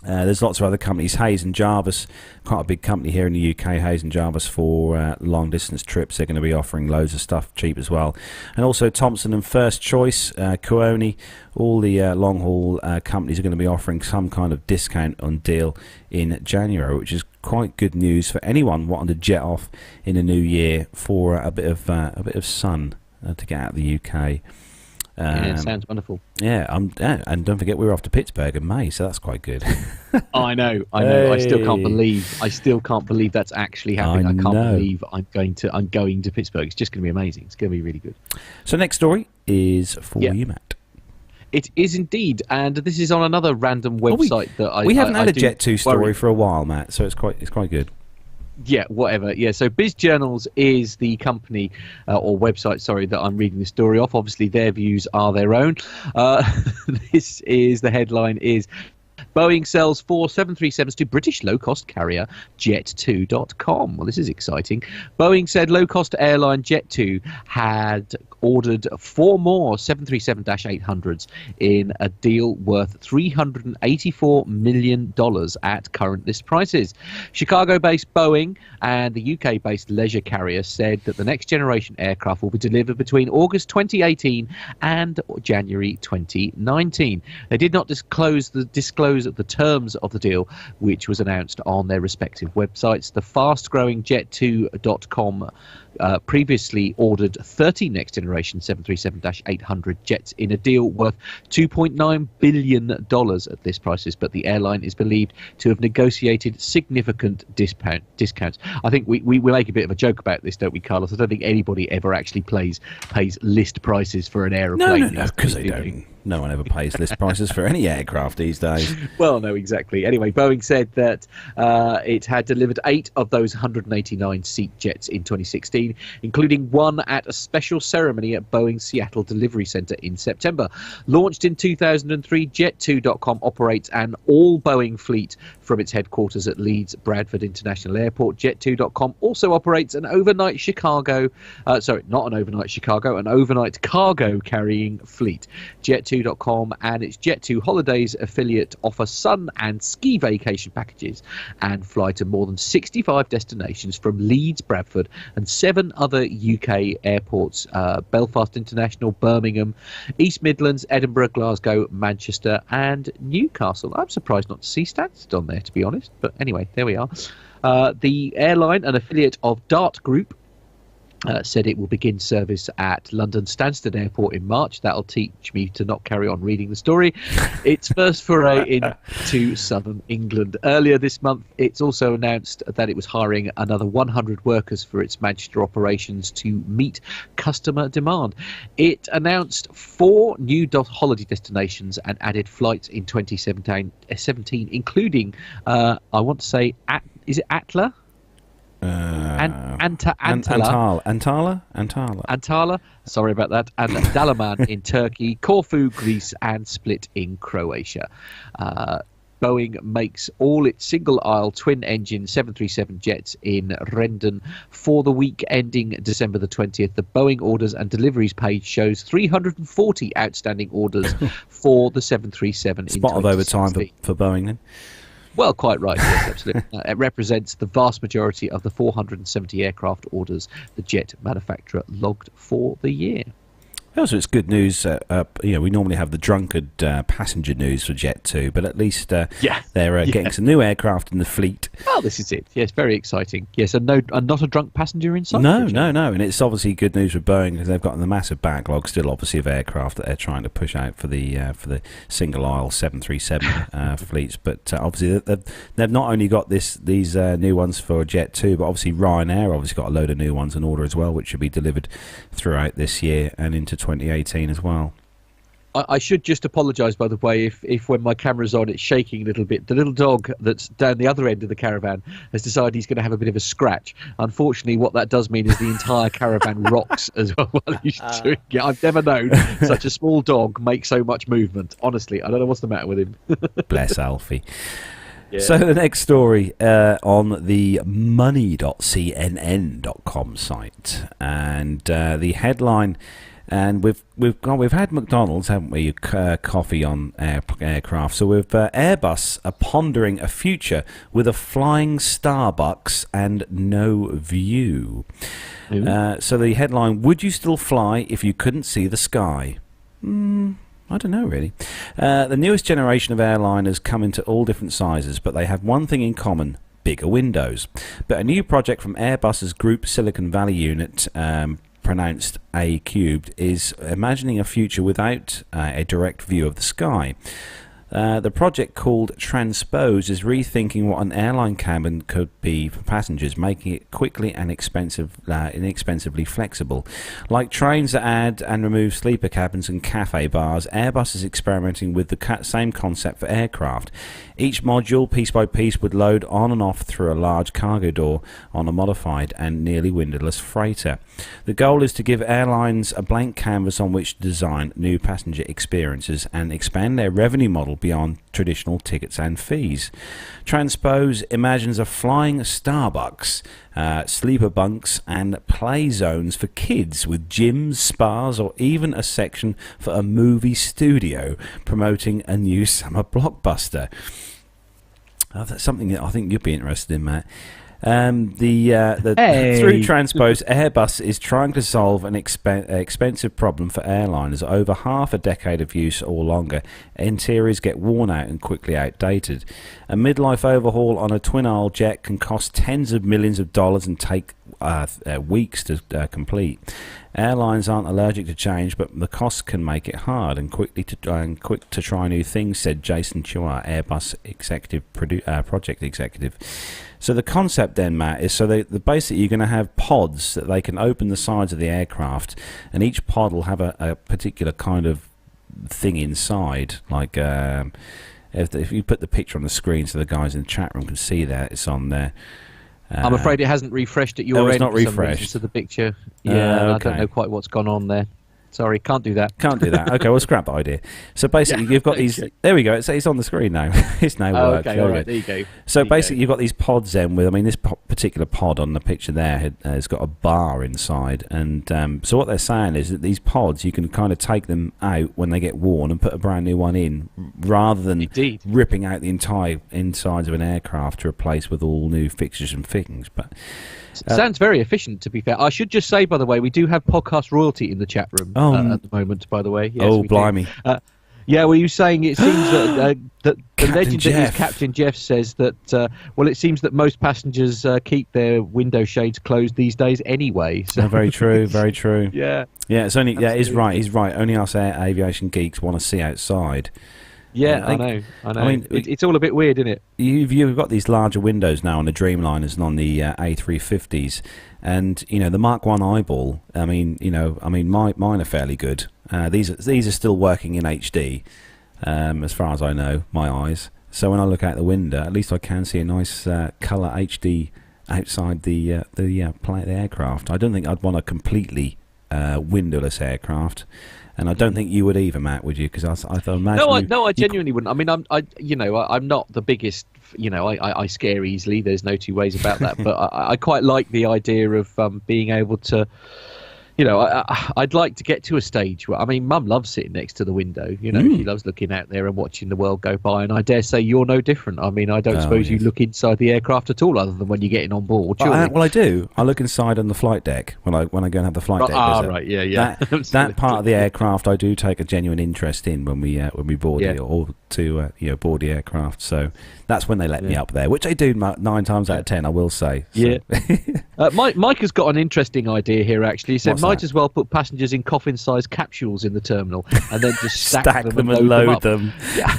There's lots of other companies. Hayes and Jarvis, quite a big company here in the UK, Hayes and Jarvis, for long distance trips. They're going to be offering loads of stuff cheap as well. And also Thompson and First Choice, Kuoni, all the long haul companies are going to be offering some kind of discount on deal in January, which is quite good news for anyone wanting to jet off in the new year for a bit of sun to get out of the UK. It sounds wonderful. Yeah, and don't forget we're off to Pittsburgh in May, so that's quite good. I know. Hey. I still can't believe that's actually happening. I can't believe I'm going to Pittsburgh. It's just going to be amazing. It's going to be really good. So next story is for you, Matt. It is indeed, and this is on another random website we haven't had a Jet2 story for a while, Matt. So it's quite good. Yeah, whatever. Yeah, so BizJournals is the company or website, sorry, that I'm reading the story off. Obviously, their views are their own. This is the headline is Boeing sells 4 737s to British low-cost carrier Jet2.com. Well, this is exciting. Boeing said low-cost airline Jet2 had ordered 4 more 737-800s in a deal worth $384 million at current list prices. Chicago-based Boeing and the UK-based leisure carrier said that the next generation aircraft will be delivered between August 2018 and January 2019. They did not disclose the terms of the deal, which was announced on their respective websites. The fast-growing Jet2.com previously ordered 30 next-generation 737-800 jets in a deal worth $2.9 billion at list prices, but the airline is believed to have negotiated significant discounts. I think we make a bit of a joke about this, don't we, Carlos? I don't think anybody ever actually pays list prices for an aeroplane. No, because they don't. No one ever pays list prices for any aircraft these days. Well, no, exactly. Anyway, Boeing said that it had delivered 8 of those 189-seat jets in 2016, including one at a special ceremony at Boeing's Seattle Delivery Center in September. Launched in 2003, Jet2.com operates an all-Boeing fleet from its headquarters at Leeds Bradford International Airport. Jet2.com also operates an overnight an overnight cargo carrying fleet. Jet2.com and its Jet2 Holidays affiliate offer sun and ski vacation packages and fly to more than 65 destinations from Leeds, Bradford and 7 other UK airports, Belfast International, Birmingham, East Midlands, Edinburgh, Glasgow, Manchester and Newcastle. I'm surprised not to see Stansted on there, to be honest, but anyway, there we are. The airline, an affiliate of Dart Group, said it will begin service at London Stansted Airport in March. That'll teach me to not carry on reading the story. Its first foray into southern England. Earlier this month, it's also announced that it was hiring another 100 workers for its Manchester operations to meet customer demand. It announced 4 new holiday destinations and added flights in 2017, including, I want to say, is it Atla? Antala. Sorry about that. And Dalaman in Turkey, Corfu, Greece, and Split in Croatia. Boeing makes all its single-aisle twin-engine 737 jets in Rendon for the week ending December the 20th. The Boeing orders and deliveries page shows 340 outstanding orders for the 737 Spot of overtime for Boeing then. Well, quite right, yes, absolutely. It represents the vast majority of the 470 aircraft orders the jet manufacturer logged for the year. Also, it's good news. We normally have the drunkard passenger news for Jet2, but at least they're getting some new aircraft in the fleet. Oh, this is it. Yes, very exciting. Yes, and not a drunk passenger inside. No, and it's obviously good news for Boeing because they've got the massive backlog still, obviously, of aircraft that they're trying to push out for the single aisle 737 fleets. But obviously, they've not only got these new ones for Jet2, but obviously Ryanair obviously got a load of new ones in order as well, which should be delivered throughout this year and into 2018 as well. I should just apologise, by the way, if when my camera's on it's shaking a little bit. The little dog that's down the other end of the caravan has decided he's going to have a bit of a scratch. Unfortunately, what that does mean is the entire caravan rocks as well while he's doing it. I've never known such a small dog make so much movement. Honestly, I don't know what's the matter with him. Bless Alfie. Yeah. So the next story on the money.cnn.com site, and the headline, and we've had McDonald's, haven't we? Coffee on aircraft. So with Airbus are pondering a future with a flying Starbucks and no view. So the headline: would you still fly if you couldn't see the sky? I don't know, really. The newest generation of airliners come into all different sizes, but they have one thing in common: bigger windows. But a new project from Airbus's Group Silicon Valley unit, pronounced A cubed, is imagining a future without a direct view of the sky. The project called Transpose is rethinking what an airline cabin could be for passengers, making it quickly and inexpensively flexible. Like trains that add and remove sleeper cabins and cafe bars, Airbus is experimenting with the same concept for aircraft. Each module, piece by piece, would load on and off through a large cargo door on a modified and nearly windowless freighter. The goal is to give airlines a blank canvas on which to design new passenger experiences and expand their revenue model beyond traditional tickets and fees. Transpose imagines a flying Starbucks, sleeper bunks and play zones for kids with gyms, spas, or even a section for a movie studio promoting a new summer blockbuster. That's something that I think you'd be interested in, Matt. Through Transpose, Airbus is trying to solve an expensive problem for airliners. Over half a decade of use or longer, interiors get worn out and quickly outdated. A midlife overhaul on a twin-aisle jet can cost tens of millions of dollars and take weeks to complete. Airlines aren't allergic to change, but the costs can make it hard and quick to try new things, said Jason Chua, Airbus project executive. So the concept then, Matt, is basically you're going to have pods that they can open the sides of the aircraft, and each pod will have a particular kind of thing inside. Like if you put the picture on the screen so the guys in the chat room can see that, it's on there. I'm afraid it hasn't refreshed at your end. It's not refreshed. To the picture. Yeah, okay. I don't know quite what's gone on there. Sorry, can't do that. Can't do that. Okay, we'll scrap the idea. So basically, you've got these. There we go. It's on the screen now. It's now worked. Okay, all right. There you go. So basically, you've got these pods then. This particular pod on the picture there has got a bar inside, and so what they're saying is that these pods you can kind of take them out when they get worn and put a brand new one in, rather than ripping out the entire insides of an aircraft to replace with all new fixtures and fittings. But sounds very efficient, to be fair. I should just say, by the way, we do have podcast royalty in the chat room at the moment, by the way. Yes, blimey. Yeah, well, you saying it seems that the legend Jeff. that is Captain Jeff says that, it seems that most passengers keep their window shades closed these days anyway. So. Very true, very true. Yeah. Yeah, it's only. Yeah, he's right. He's right. Only us aviation geeks want to see outside. Yeah, I know. I mean, it's all a bit weird, isn't it? You've got these larger windows now on the Dreamliners and on the A350s, and the Mark 1 eyeball. Mine are fairly good. These are still working in HD, as far as I know. My eyes. So when I look out the window, at least I can see a nice colour HD outside the aircraft. I don't think I'd want a completely windowless aircraft. And I don't think you would either, Matt, would you? Because I imagine. No, I genuinely wouldn't. I mean, I'm not the biggest. I scare easily. There's no two ways about that. But I quite like the idea of being able to. I'd like to get to a stage where, Mum loves sitting next to the window. She loves looking out there and watching the world go by. And I dare say you're no different. I don't suppose you look inside the aircraft at all, other than when you're getting on board. Well, I do. I look inside on the flight deck when I go and have the flight deck visit. Right, yeah. That part of the aircraft, I do take a genuine interest in when we board it or to board the aircraft. So that's when they let me up there, which they do 9 times out of 10. I will say. So. Yeah. Mike has got an interesting idea here. Actually, he said might as well put passengers in coffin-sized capsules in the terminal and then just stack them and load them. Yeah.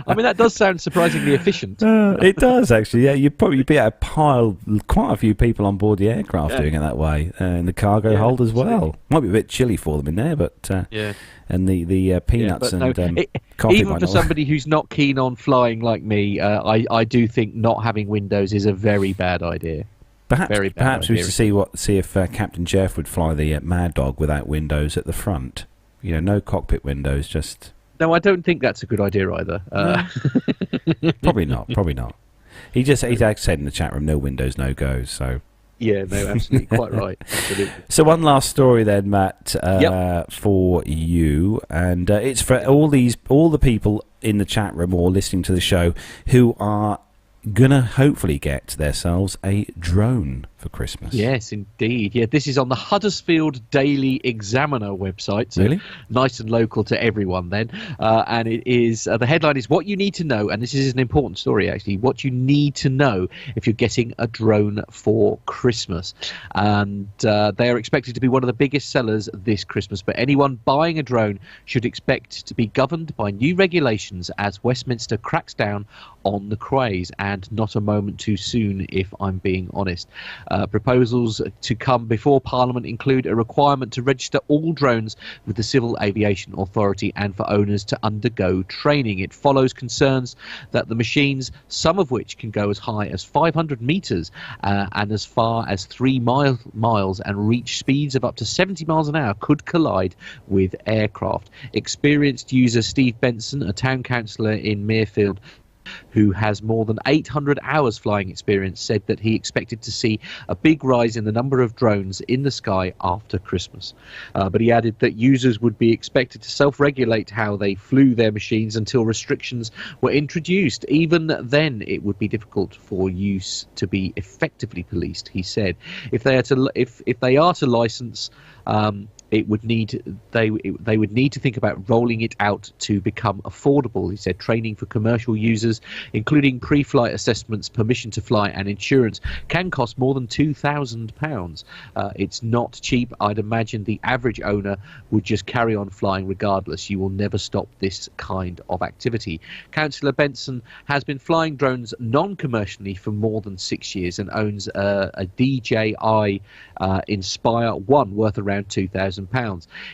That does sound surprisingly efficient. It does, actually. Yeah, you'd probably be able to pile quite a few people on board the aircraft doing it that way, and the cargo hold as well. Might be a bit chilly for them in there, but and the peanuts coffee. Even for somebody who's not keen on flying like me, I do think not having windows is a very bad idea. Perhaps we should see if Captain Jeff would fly the Mad Dog without windows at the front. No cockpit windows, just. No, I don't think that's a good idea either. Probably not. He said in the chat room, no windows, no goes. So. Yeah, no, absolutely, quite right. Absolutely. So one last story then, Matt, for you, and it's for all the people in the chat room or listening to the show who are gonna hopefully get themselves a drone. for Christmas. Yes, indeed. Yeah, this is on the Huddersfield Daily Examiner website. So Really? nice and local to everyone then. And it is the headline is "What You Need to Know," and this is an important story actually. What you need to know if you're getting a drone for Christmas. And they are expected to be one of the biggest sellers this Christmas. But anyone buying a drone should expect to be governed by new regulations as Westminster cracks down on the craze, and not a moment too soon, if I'm being honest. Proposals to come before Parliament include a requirement to register all drones with the Civil Aviation Authority and for owners to undergo training. It follows concerns that the machines, some of which can go as high as 500 metres and as far as 3 miles and reach speeds of up to 70 miles an hour, could collide with aircraft. Experienced user Steve Benson, a town councillor in Mirfield, who has more than 800 hours flying experience, said that he expected to see a big rise in the number of drones in the sky after Christmas. But he added that users would be expected to self-regulate how they flew their machines until restrictions were introduced. Even then, it would be difficult for use to be effectively policed, he said. If they are to license, they would need to think about rolling it out to become affordable. He said training for commercial users, including pre-flight assessments, permission to fly and insurance, can cost more than £2,000. It's not cheap. I'd imagine the average owner would just carry on flying regardless. You will never stop this kind of activity. Councillor Benson has been flying drones non-commercially for more than 6 years and owns a DJI Inspire 1 worth around £2,000.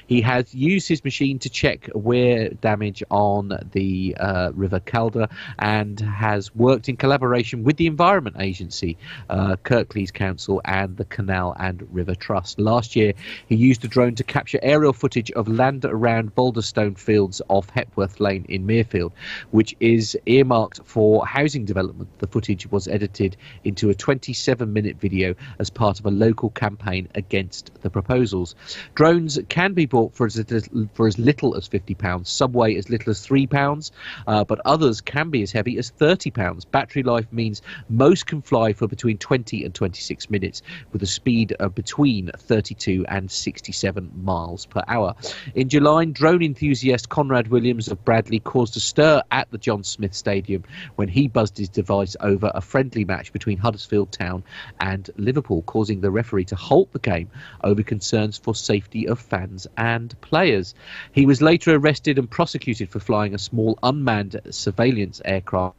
He has used his machine to check wear damage on the River Calder and has worked in collaboration with the Environment Agency, Kirklees Council and the Canal and River Trust. Last year, he used a drone to capture aerial footage of land around Boulderstone Fields off Hepworth Lane in Mirfield, which is earmarked for housing development. The footage was edited into a 27-minute video as part of a local campaign against the proposals. Drones can be bought for as little as £50, some weigh as little as £3, but others can be as heavy as £30. Battery life means most can fly for between 20 and 26 minutes with a speed of between 32 and 67 miles per hour. In July, drone enthusiast Conrad Williams of Bradley caused a stir at the John Smith Stadium when he buzzed his device over a friendly match between Huddersfield Town and Liverpool, causing the referee to halt the game over concerns for safety of fans and players. He was later arrested and prosecuted for flying a small unmanned surveillance aircraft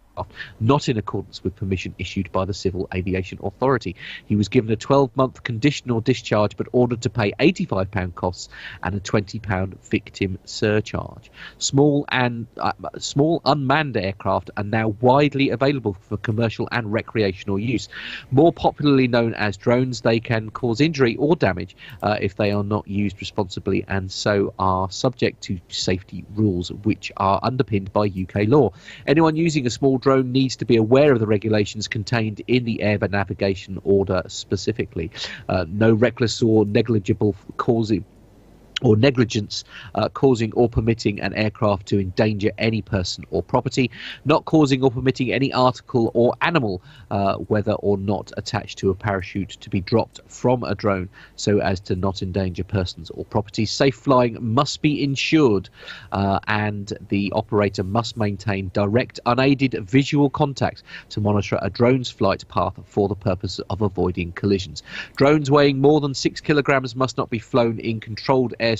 not in accordance with permission issued by the Civil Aviation Authority. He was given a 12-month conditional discharge but ordered to pay £85 costs and a £20 victim surcharge. Small unmanned aircraft are now widely available for commercial and recreational use. More popularly known as drones, they can cause injury or damage if they are not used responsibly, and so are subject to safety rules which are underpinned by UK law. Anyone using a small drone needs to be aware of the regulations contained in the Air Navigation Order specifically. No reckless or negligible negligence causing or permitting an aircraft to endanger any person or property, not causing or permitting any article or animal, whether or not attached to a parachute, to be dropped from a drone so as to not endanger persons or property. Safe flying must be ensured, and the operator must maintain direct, unaided visual contact to monitor a drone's flight path for the purpose of avoiding collisions. Drones weighing more than 6 kilograms must not be flown in controlled airspace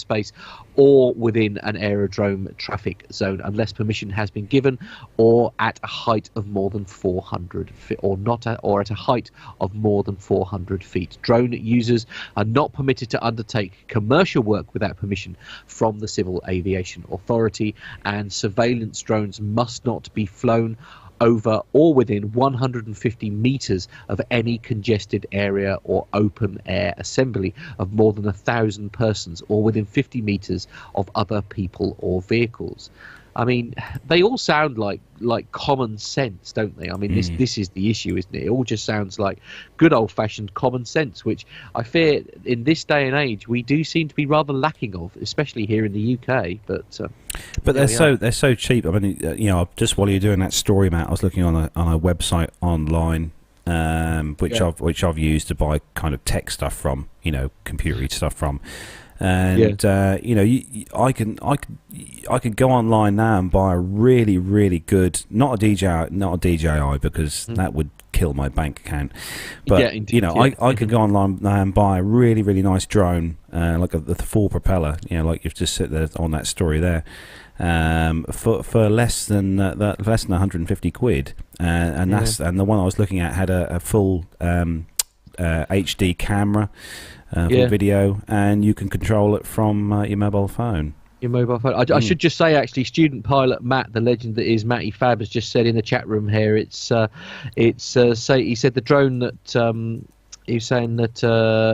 or within an aerodrome traffic zone unless permission has been given, or at a height of more than 400 feet, or at a height of more than 400 feet. Drone users are not permitted to undertake commercial work without permission from the Civil Aviation Authority, and surveillance drones must not be flown over or within 150 metres of any congested area or open air assembly of more than 1,000 persons, or within 50 metres of other people or vehicles. I mean, they all sound like common sense, don't they? I mean, this is the issue, isn't it? It all just sounds like good old-fashioned common sense, which I fear in this day and age we do seem to be rather lacking of, especially here in the UK. But they're so cheap. I mean, just while you're doing that story, Matt, I was looking on a website online which I've used to buy kind of tech stuff from, computer stuff from. And I could go online now and buy a really, really good, not a DJI because that would kill my bank account. But I could go online now and buy a really, really nice drone, like the full propeller, like you've just said there on that story there, for less than 150 quid, and the one I was looking at had a full HD camera. For video, and you can control it from your mobile phone. Your mobile phone. I should just say, actually, student pilot Matt, the legend that is Matty Fab, has just said in the chat room here. He said the drone that he was saying that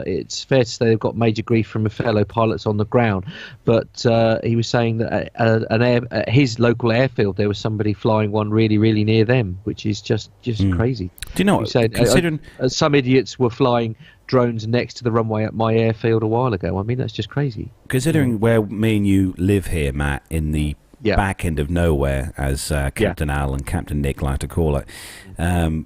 it's fair to say they've got major grief from fellow pilots on the ground, but he was saying that at his local airfield there was somebody flying one really, really near them, which is just crazy. Do you know what? Considering some idiots were flying drones next to the runway at my airfield a while ago. I mean, that's just crazy. Considering where me and you live here, Matt, in the back end of nowhere, as Captain Al and Captain Nick like to call it, I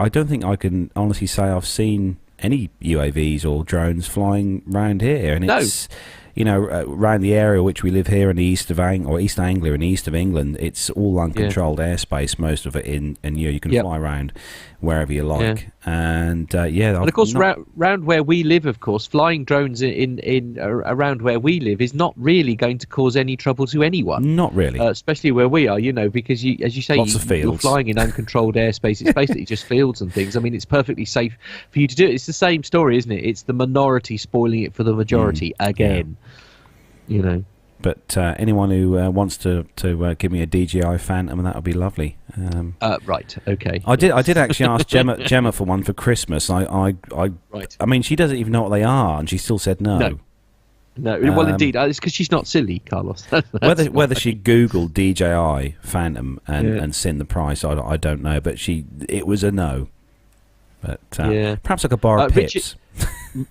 don't think I can honestly say I've seen any UAVs or drones flying around here, and it's around the area which we live here in the east of East Anglia in the east of England, it's all uncontrolled airspace, most of it, and you can fly around wherever you like, and of course round where we live, of course, flying drones in around where we live is not really going to cause any trouble to anyone. Not really, especially where we are, because as you say, you're flying in uncontrolled airspace. It's basically just fields and things. I mean, it's perfectly safe for you to do it. It's the same story, isn't it? It's the minority spoiling it for the majority again. But anyone who wants to give me a DJI Phantom, that would be lovely. Right. Okay. I did actually ask Gemma for one for Christmas. I mean, she doesn't even know what they are, and she still said no. No. Well, indeed, it's because she's not silly, Carlos. whether she Googled DJI Phantom and seen the price, I don't know. But it was a no. But perhaps I could borrow Pips.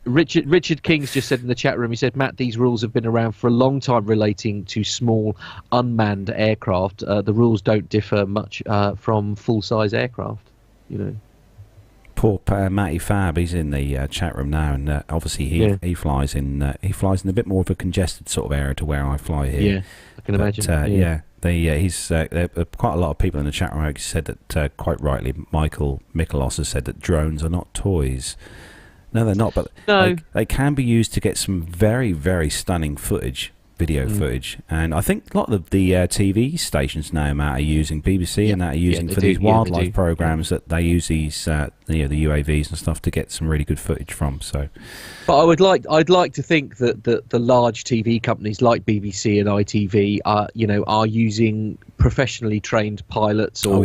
Richard King's just said in the chat room, he said, Matt, these rules have been around for a long time relating to small unmanned aircraft. The rules don't differ much from full-size aircraft, Poor Matty Fab, he's in the chat room now, and obviously he flies in a bit more of a congested sort of area to where I fly here. Yeah, I can imagine. He's quite a lot of people in the chat room said that, quite rightly, Michael Mikolos has said that drones are not toys. No, they're not, but they can be used to get some very, very stunning video footage. And I think a lot of the TV stations now, Matt, are using BBC and that are using for these wildlife programs that they use these the UAVs and stuff to get some really good footage from. So, but I'd like to think that the large TV companies like BBC and ITV are using professionally trained pilots or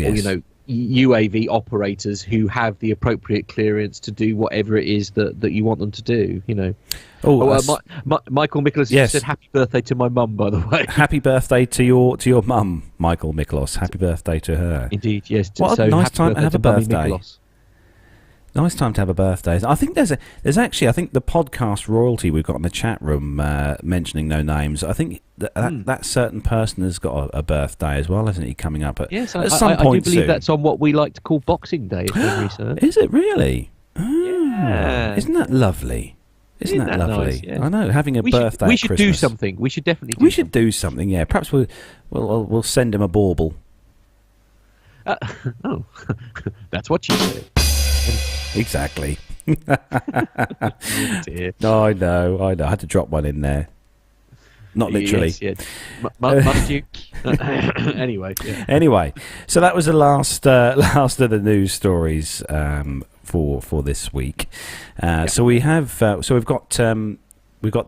UAV operators who have the appropriate clearance to do whatever it is that you want them to do. Michael Mikolas just said happy birthday to my mum, by the way. Happy birthday to your mum, Michael Mikolas. Happy birthday to her. Indeed, yes. What a nice time to have a birthday. Nice time to have a birthday. I think there's actually, I think the podcast royalty we've got in the chat room mentioning no names, I think that certain person has got a birthday as well, hasn't he, coming up at some point I do believe soon. That's on what we like to call Boxing Day. Is it really? Yeah. Isn't that lovely? Isn't that lovely? Nice, yeah. I know, having a birthday. We should do something. We should definitely. We should do something. Yeah, perhaps we'll send him a bauble. That's what you said. Exactly. No, I know. I had to drop one in there. Not literally. Yes. Must you? Anyway. Yeah. Anyway, so that was the last of the news stories for this week. So we've got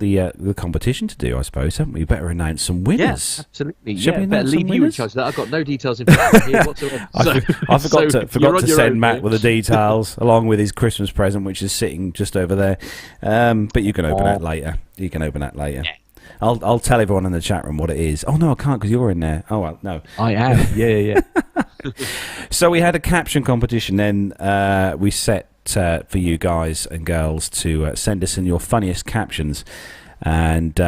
the competition to do, I suppose, haven't we? Better announce some winners. Yeah, absolutely. Better leave you in charge of that. I've got no details in front of me here whatsoever. I forgot to send Matt with the details along with his Christmas present, which is sitting just over there. But you can open that later. Yeah. I'll tell everyone in the chat room what it is. Oh no, I can't because you're in there. Oh well, no, I am. Yeah. So we had a caption competition. Then we set for you guys and girls to send us in your funniest captions. And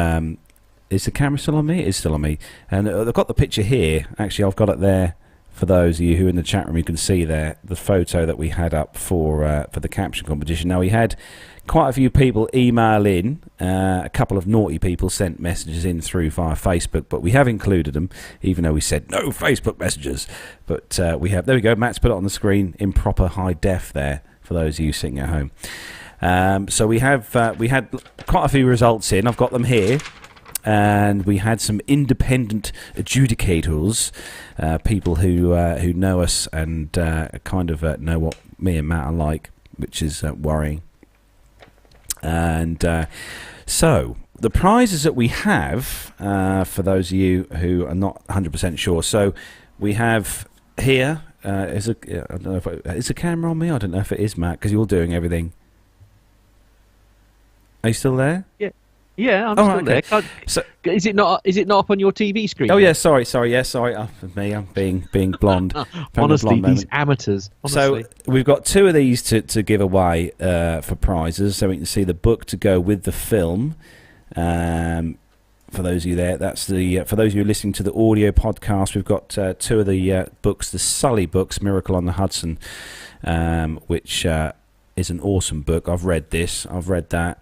is the camera still on me? It is still on me. And I've got the picture here. Actually, I've got it there For those of you who are in the chat room, you can see there the photo that we had up for the caption competition. Now, we had quite a few people email in. A couple of naughty people sent messages in through via Facebook, but we have included them, even though we said no Facebook messages. But we have. There we go. Matt's put it on the screen in proper high def there for those of you sitting at home. So we had quite a few results in. I've got them here. And we had some independent adjudicators, people who know us and kind of know what me and Matt are like, which is worrying. And so the prizes that we have, for those of you who are not 100% sure, so we have here, I don't know if is the camera on me? I don't know if it is, Matt, because you're doing everything. Are you still there? Yeah. Yeah, I'm still there. So, is it not up on your TV screen? Oh yeah, sorry. Me, I'm being blonde. Honestly, these amateurs. Honestly. So we've got two of these to give away for prizes. So we can see the book to go with the film. For those of you there, that's the for those of you listening to the audio podcast, we've got two of the books, the Sully books, Miracle on the Hudson, which is an awesome book. I've read this. I've read that.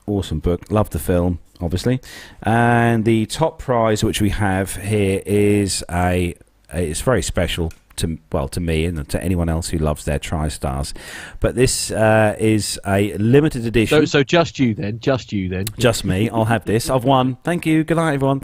Awesome book. Love the film, obviously. And the top prize which we have here is it's very special to me and to anyone else who loves their TriStars. But this is a limited edition. So just you then. Just me. I'll have this. I've won. Thank you. Good night, everyone.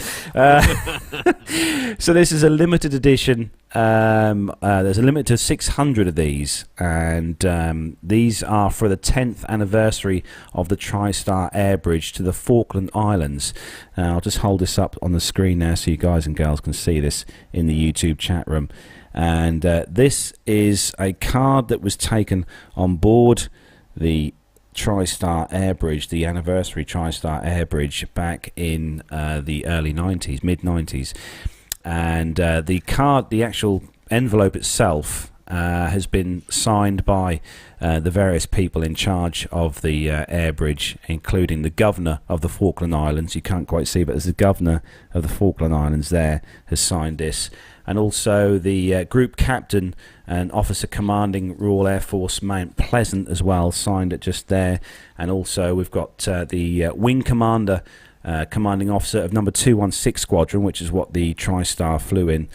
So this is a limited edition. There's a limit to 600 of these, and these are for the 10th anniversary of the TriStar Air Bridge to the Falkland Islands. I'll just hold this up on the screen now so you guys and girls can see this in the YouTube chat room. And this is a card that was taken on board the TriStar Air Bridge, the anniversary TriStar Air Bridge, back in the early 90s, mid-90s. And the card, the actual envelope itself, has been signed by the various people in charge of the air bridge, including the governor of the Falkland Islands. You can't quite see, but there's the governor of the Falkland Islands there has signed this. And also the group captain and officer commanding Royal Air Force Mount Pleasant as well signed it just there. And also we've got the wing commander, commanding officer of number 216 Squadron, which is what the TriStar flew in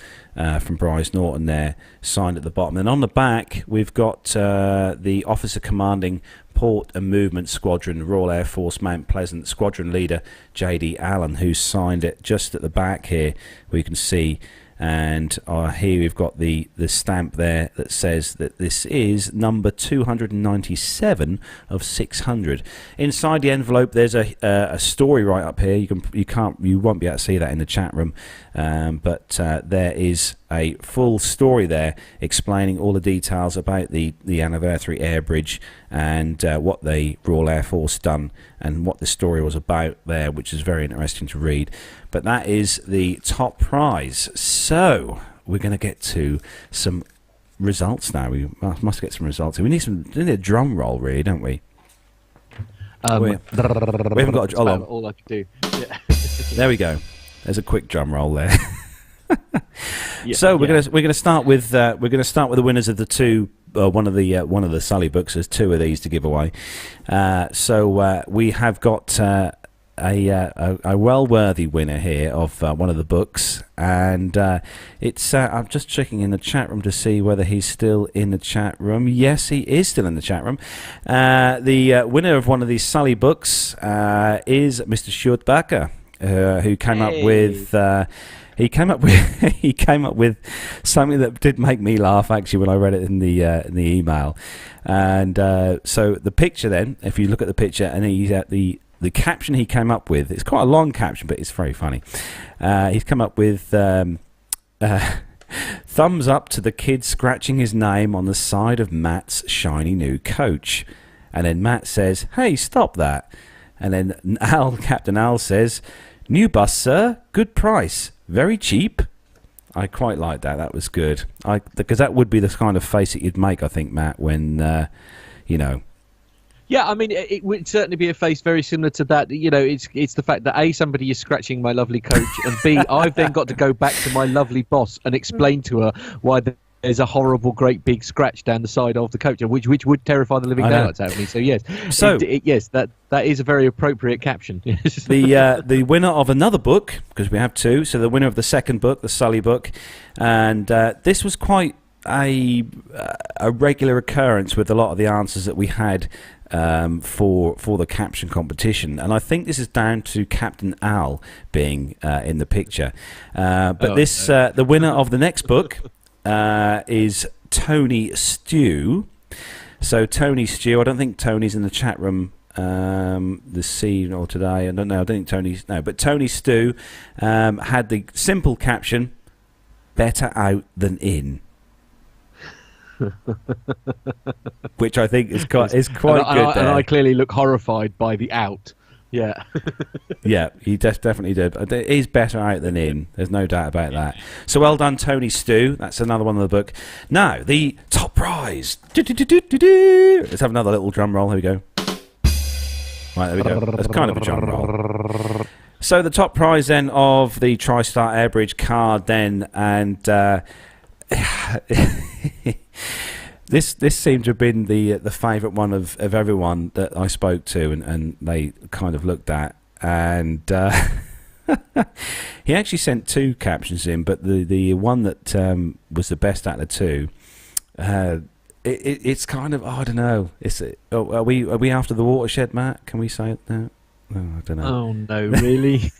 from Bryce Norton there, signed at the bottom. And on the back we've got the officer commanding Port and Movement Squadron, Royal Air Force Mount Pleasant Squadron leader J.D. Allen, who signed it just at the back here, where you can see. And here we've got the stamp there that says that this is number 297 of 600. Inside the envelope, there's a story right up here. You won't be able to see that in the chat room, but there is a full story there explaining all the details about the anniversary air bridge and what the Royal Air Force done and what the story was about there, which is very interesting to read. But that is the top prize. So we're going to get to some results now. We must get some results. We need a drum roll, really, don't we? We haven't got. Hold on. All I can do. Yeah. There we go. There's a quick drum roll there. So we're gonna start with the winners of the two. One of the Sully books. There's two of these to give away. So we have got a well-worthy winner here of one of the books, and it's I'm just checking in the chat room to see whether he's still in the chat room. Yes, he is still in the chat room. The winner of one of these Sully books is Mr. Stuart Backer, who came up with. He came up with something that did make me laugh actually when I read it in the email, and so the picture then, if you look at the picture, and he's at the caption he came up with, it's quite a long caption, but it's very funny. He's come up with thumbs up to the kid scratching his name on the side of Matt's shiny new coach, and then Matt says, "Hey, stop that," and then Captain Al says, "New bus, sir, good price. Very cheap." I quite like that. That was good. Because that would be the kind of face that you'd make, I think, Matt, when, Yeah, I mean, it would certainly be a face very similar to that. You know, it's the fact that A, somebody is scratching my lovely coach, and B, I've then got to go back to my lovely boss and explain to her why there's a horrible, great big scratch down the side of the coach, which would terrify the living daylights out of me. So yes, yes, that is a very appropriate caption. The winner of another book, because we have two. So the winner of the second book, the Sully book, and this was quite a regular occurrence with a lot of the answers that we had for the caption competition, and I think this is down to Captain Al being in the picture. The winner of the next book is Tony Stew. So Tony Stew, I don't think Tony's in the chat room this evening or today. I don't know. I don't think Tony's but Tony Stew had the simple caption: "Better out than in." Which I think is quite good. And I clearly look horrified by the out. Yeah. Yeah, he definitely did. It is better out than in. There's no doubt about that. So well done, Tony Stew. That's another one of the book. Now, the top prize. Let's have another little drum roll. Here we go. Right, there we go. That's kind of a drum roll. So the top prize then of the TriStar Airbridge card then, and This seemed to have been the favourite one of everyone that I spoke to, and they kind of looked at, and he actually sent two captions in, but the one that was the best out of the two, it's kind of, I don't know. Are we after the watershed, Matt? Can we say it now? Oh, I don't know. Oh no, really?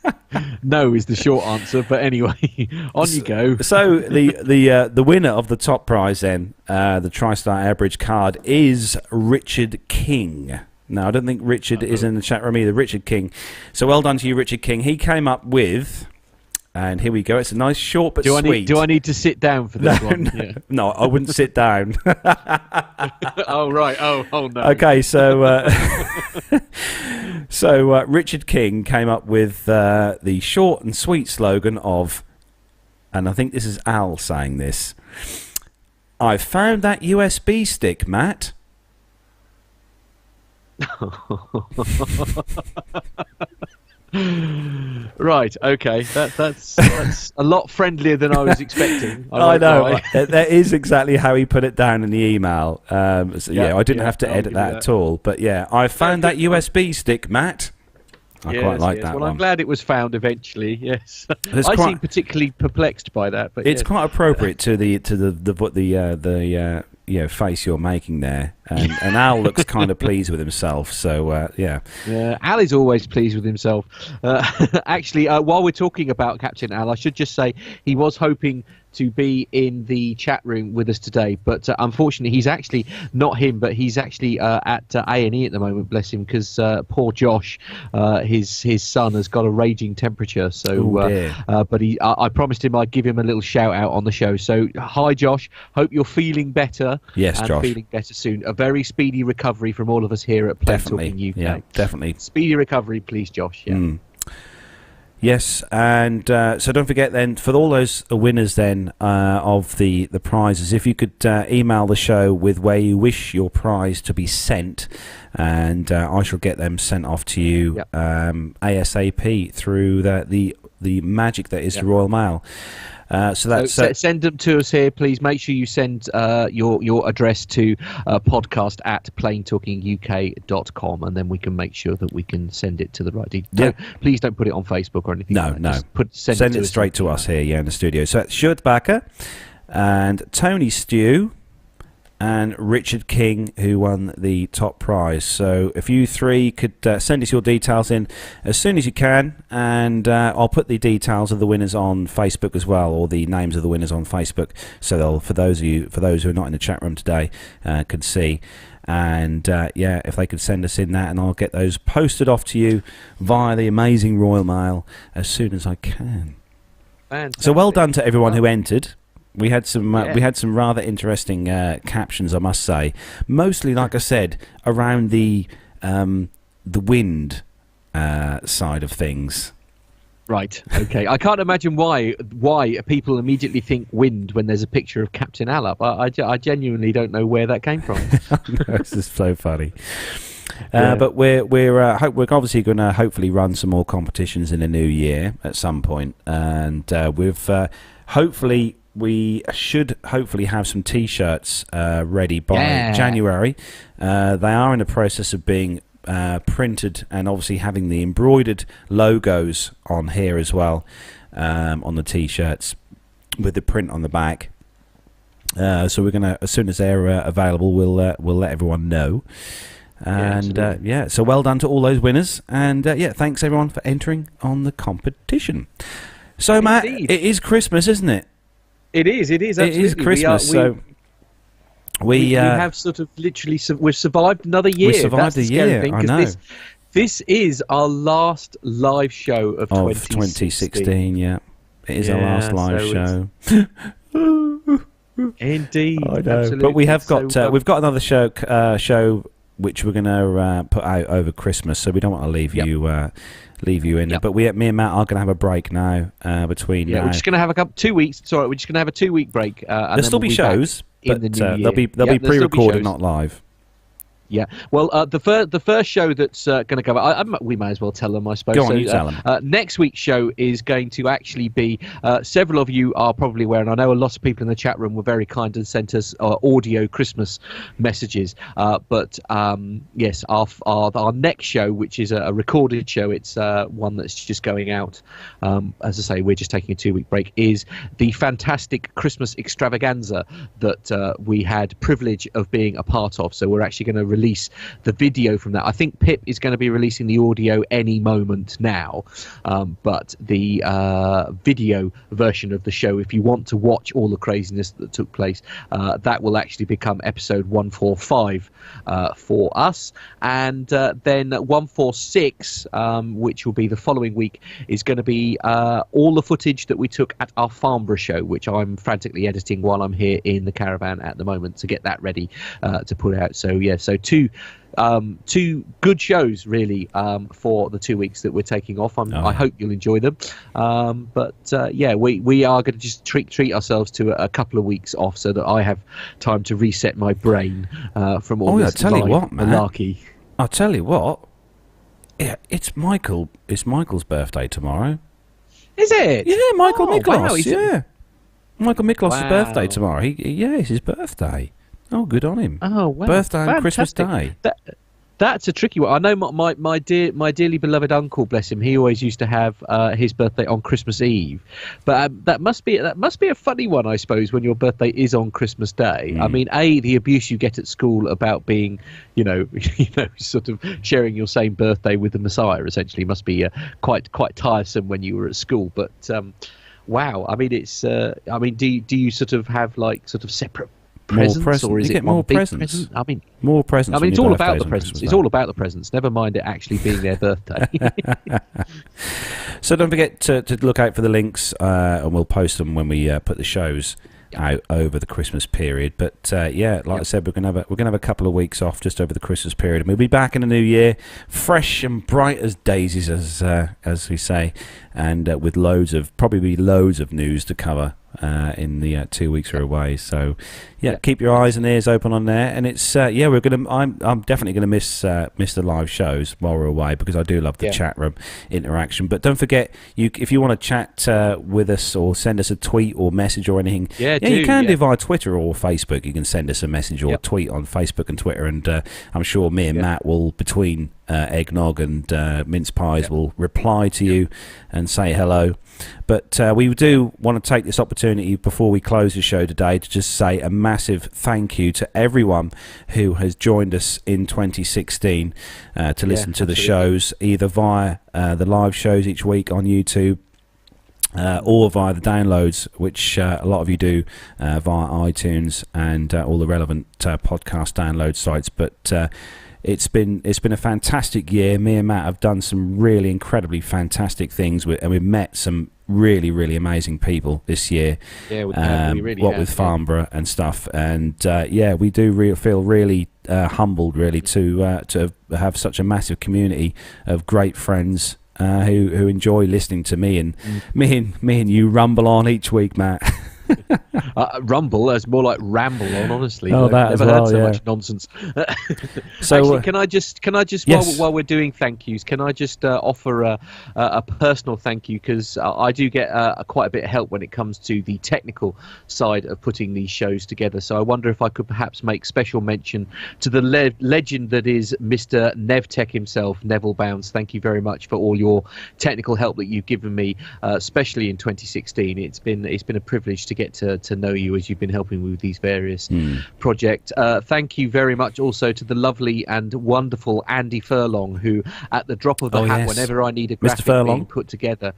No is the short answer. But anyway, on you go. So the winner of the top prize then, the TriStar Airbridge card, is Richard King. Now I don't think Richard is in the chat room either. Richard King. So well done to you, Richard King. He came up with. And here we go. It's a nice, short but sweet. Do I need to sit down for this one? No, yeah. No, I wouldn't sit down. Oh right. Oh no. Okay, so Richard King came up with the short and sweet slogan of, and I think this is Al saying this: "I've found that USB stick, Matt." Right, okay, that's a lot friendlier than I was expecting. I know. That is exactly how he put it down in the email. I didn't have to edit that at all. But yeah, I found that USB stick, Matt. I quite like that one. Well, I'm glad it was found eventually. Yes, I seem particularly perplexed by that. But it's quite appropriate to the face you're making there, and Al looks kind of pleased with himself. So yeah. Al is always pleased with himself. Actually, while we're talking about Captain Al, I should just say he was hoping to be in the chat room with us today, but unfortunately he's actually not him, but he's actually at A&E at the moment, bless him, because poor Josh, his son, has got a raging temperature. So but I promised him I'd give him a little shout out on the show. So hi Josh, hope you're feeling better. Yes, and Josh, feeling better soon. A very speedy recovery from all of us here at Plane Talking UK. Yeah, definitely. Speedy recovery, please, Josh. Yeah. Yes, and so don't forget then, for all those winners then of the prizes, if you could email the show with where you wish your prize to be sent, and I shall get them sent off to you ASAP through the magic that is the Royal Mail. So send them to us here, please. Make sure you send your address to podcast@planetalkinguk.com, and then we can make sure that we can send it to the right detail. Please don't put it on Facebook or anything. No. Send it straight to us here, in the studio. So it's Stuart Backer and Tony Stew and Richard King who won the top prize. So if you three could send us your details in as soon as you can, and I'll put the details of the winners on Facebook as well, or the names of the winners on Facebook, so for those who are not in the chat room today could see. And if they could send us in that, and I'll get those posted off to you via the amazing Royal Mail as soon as I can. Fantastic. So well done to everyone who entered. We had some rather interesting captions, I must say. Mostly, like I said, around the wind side of things. Right. Okay. I can't imagine why people immediately think wind when there's a picture of Captain Al up. I genuinely don't know where that came from. This is so funny. But we're obviously going to hopefully run some more competitions in the new year at some point, and we should hopefully have some T-shirts ready by January. They are in the process of being printed and obviously having the embroidered logos on here as well, on the T-shirts with the print on the back. So we're gonna, as soon as they're available, we'll let everyone know. And so well done to all those winners, and thanks everyone for entering on the competition. So Matt, it is Christmas, isn't it? It is absolutely. It is Christmas. We have sort of literally we've survived another year. We survived That's a year. Thing, I know. This is our last live show of 2016. Yeah, it is our last live show. Indeed, I know. absolutely. But we have got we've got another show which we're going to put out over Christmas, so we don't want to leave you in there. But me and Matt are going to have a break now between. We're just going to have 2 weeks. Sorry, we're just going to have a 2-week break. There'll still be shows, but they'll be pre-recorded, not live. Yeah, well, the first show that's going to go, we may as well tell them, I suppose. Go on, you tell them. Next week's show is going to actually be, several of you are probably aware, and I know a lot of people in the chat room were very kind and sent us audio Christmas messages. But yes, our next show, which is a recorded show, it's one that's just going out. As I say, we're just taking a 2-week break, is the fantastic Christmas extravaganza that we had privilege of being a part of. So we're actually going to release the video from that. I think Pip is going to be releasing the audio any moment now, but the video version of the show, if you want to watch all the craziness that took place, that will actually become episode 145 for us, and then 146, which will be the following week, is going to be all the footage that we took at our Farnborough show, which I'm frantically editing while I'm here in the caravan at the moment to get that ready to put out. So two good shows really for the 2 weeks that we're taking off. I hope you'll enjoy them. But we are going to just treat ourselves to a couple of weeks off so that I have time to reset my brain from all this malarkey. I'll tell you what. Yeah, it's Michael's birthday tomorrow. Is it? Yeah, Michael Miklos. Wow, yeah, Michael Miklos' birthday tomorrow. It's his birthday. Oh, good on him. Oh, wow. Birthday and Christmas Day. That's a tricky one. I know my dearly beloved uncle, bless him, he always used to have his birthday on Christmas Eve. But that must be a funny one, I suppose, when your birthday is on Christmas Day. I mean, the abuse you get at school about being, sort of sharing your same birthday with the Messiah essentially must be quite tiresome when you were at school. But wow, I mean, it's do you sort of have separate presents, or is it more big presents? Present? I mean, more presents. I mean, it's all about the presents. It's all about the presents. Never mind it actually being their birthday. So don't forget to look out for the links, and we'll post them when we put the shows out over the Christmas period. But I said, we're gonna have a couple of weeks off just over the Christmas period, and we'll be back in the new year, fresh and bright as daisies, as we say, and with loads of news to cover in the 2 weeks we're away. So keep your eyes and ears open on there. And it's I'm definitely gonna miss the live shows while we're away, because I do love the chat room interaction. But don't forget, if you want to chat with us or send us a tweet or message or anything, you can do via Twitter or Facebook. You can send us a message or a tweet on Facebook and Twitter, and I'm sure me and Matt will, between eggnog and mince pies, will reply to you and say hello. But we do want to take this opportunity before we close the show today to just say a massive thank you to everyone who has joined us in 2016 to listen to the shows, either via the live shows each week on YouTube, or via the downloads, which a lot of you do via iTunes and all the relevant podcast download sites. But it's been a fantastic year. Me and Matt have done some really incredibly fantastic things, and we've met some really, really amazing people this year. Yeah, we really have, with Farnborough and stuff. And we do feel really humbled, really, to have such a massive community of great friends who enjoy listening to me and me and you rumble on each week, Matt. Rumble is more like ramble on, honestly. Oh, that I've as never well, heard so yeah. much nonsense. So, Actually, can I just yes. while we're doing thank yous, can I just offer a personal thank you, because I do get quite a bit of help when it comes to the technical side of putting these shows together. So I wonder if I could perhaps make special mention to the legend that is Mr. NevTech himself, Neville Bounds. Thank you very much for all your technical help that you've given me, especially in 2016. It's been a privilege to get to know you as you've been helping me with these various projects. Thank you very much also to the lovely and wonderful Andy Furlong, who at the drop of the hat, yes. whenever I need a Mr. graphic Furlong. being put together,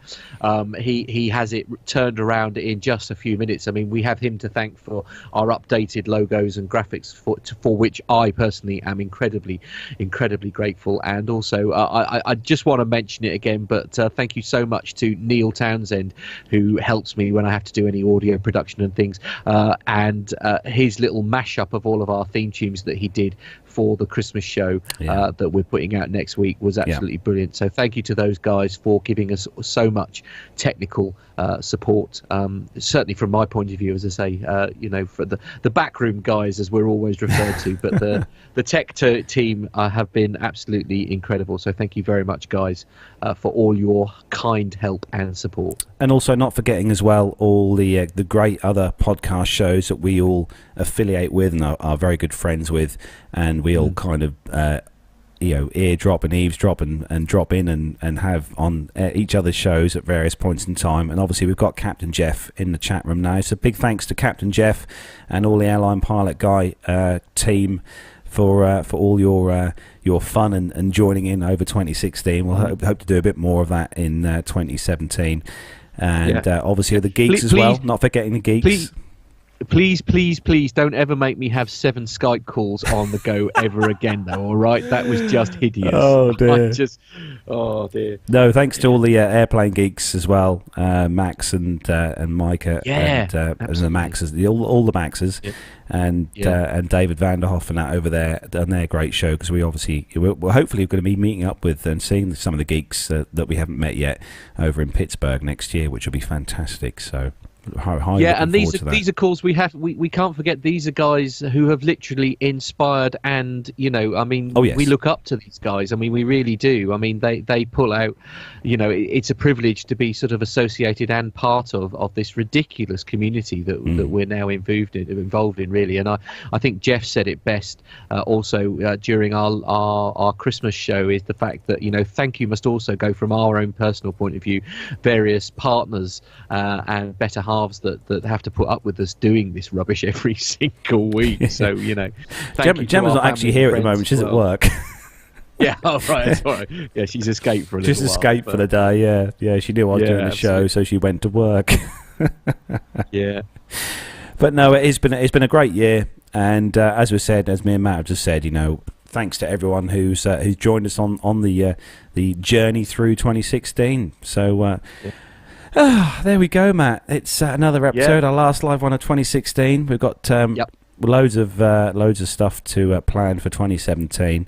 he has it turned around in just a few minutes. I mean, we have him to thank for our updated logos and graphics, for which I personally am incredibly grateful. And also I just want to mention it again, but thank you so much to Neil Townsend, who helps me when I have to do any audio production and things, and his little mashup of all of our theme tunes that he did for the Christmas show that we're putting out next week was absolutely brilliant. So thank you to those guys for giving us so much technical support. Certainly from my point of view, as I say, for the backroom guys, as we're always referred to, but the tech team have been absolutely incredible. So thank you very much, guys, for all your kind help and support. And also not forgetting as well all the great other podcast shows that we all affiliate with and are very good friends with, and we all kind of eardrop and eavesdrop and drop in and have on each other's shows at various points in time. And obviously we've got Captain Jeff in the chat room now, so big thanks to Captain Jeff and all the Airline Pilot Guy team for all your fun and joining in over 2016. We'll hope to do a bit more of that in 2017. And obviously the geeks as well, not forgetting the geeks. Please don't ever make me have 7 Skype calls on the go ever again, though. All right, that was just hideous. Oh dear. Oh dear. No, thanks to all the airplane geeks as well, Max and Micah, and the Maxes, all the Maxes, and David Vanderhoff and that over there on their great show, because we're hopefully going to be meeting up with and seeing some of the geeks that we haven't met yet over in Pittsburgh next year, which will be fantastic. So. And these are calls we can't forget. These are guys who have literally inspired, and we look up to these guys. I mean, we really do. I mean, they pull out. It's a privilege to be sort of associated and part of this ridiculous community that we're now involved in, really. And I think Jeff said it best also during our Christmas show, is the fact that thank you must also go from our own personal point of view, various partners and better halves that have to put up with us doing this rubbish every single week. So Gemma's not actually here at the moment. She's at work. Yeah, oh right, that's all right. Yeah, she's escaped for a little while. Just escaped for the day. Yeah, she knew I was doing the show, so she went to work. Yeah, but no, it's been a great year, and as me and Matt have just said, thanks to everyone who's joined us on the journey through 2016. So. There we go, Matt. It's another episode, our last live one of 2016. We've got loads of stuff to plan for 2017,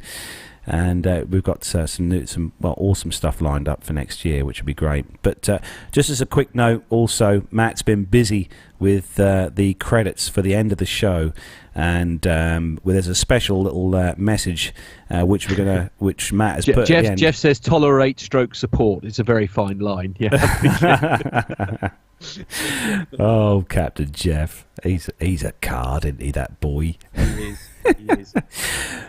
and we've got some awesome stuff lined up for next year, which would be great. But just as a quick note, also Matt's been busy with the credits for the end of the show, and there's a special little message which Matt has put at the end. Jeff says tolerate stroke support. It's a very fine line. Yeah. Oh, Captain Jeff, he's a card, isn't he? That boy. He is.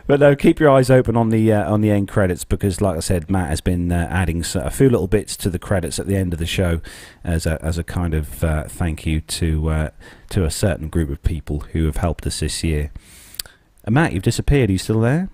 But no, keep your eyes open on the end credits, because, like I said, Matt has been adding a few little bits to the credits at the end of the show as a kind of thank you to a certain group of people who have helped us this year. Matt, you've disappeared. Are you still there?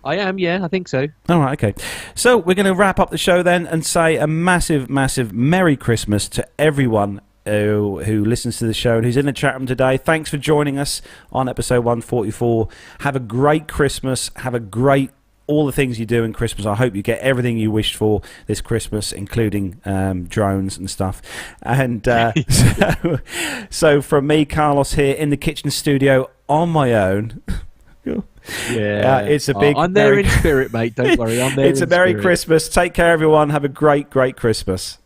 I am, yeah, I think so. All right, okay. So we're going to wrap up the show then and say a massive, massive Merry Christmas to everyone who listens to the show and who's in the chat room today. Thanks for joining us on episode 144. Have a great Christmas. Have a great all the things you do in Christmas. I hope you get everything you wished for this Christmas, including drones and stuff. And so from me, Carlos, here in the kitchen studio on my own. Yeah, it's a big. I'm there in spirit, mate. Don't worry, I'm there. It's a Merry Christmas. Take care, everyone. Have a great, great Christmas.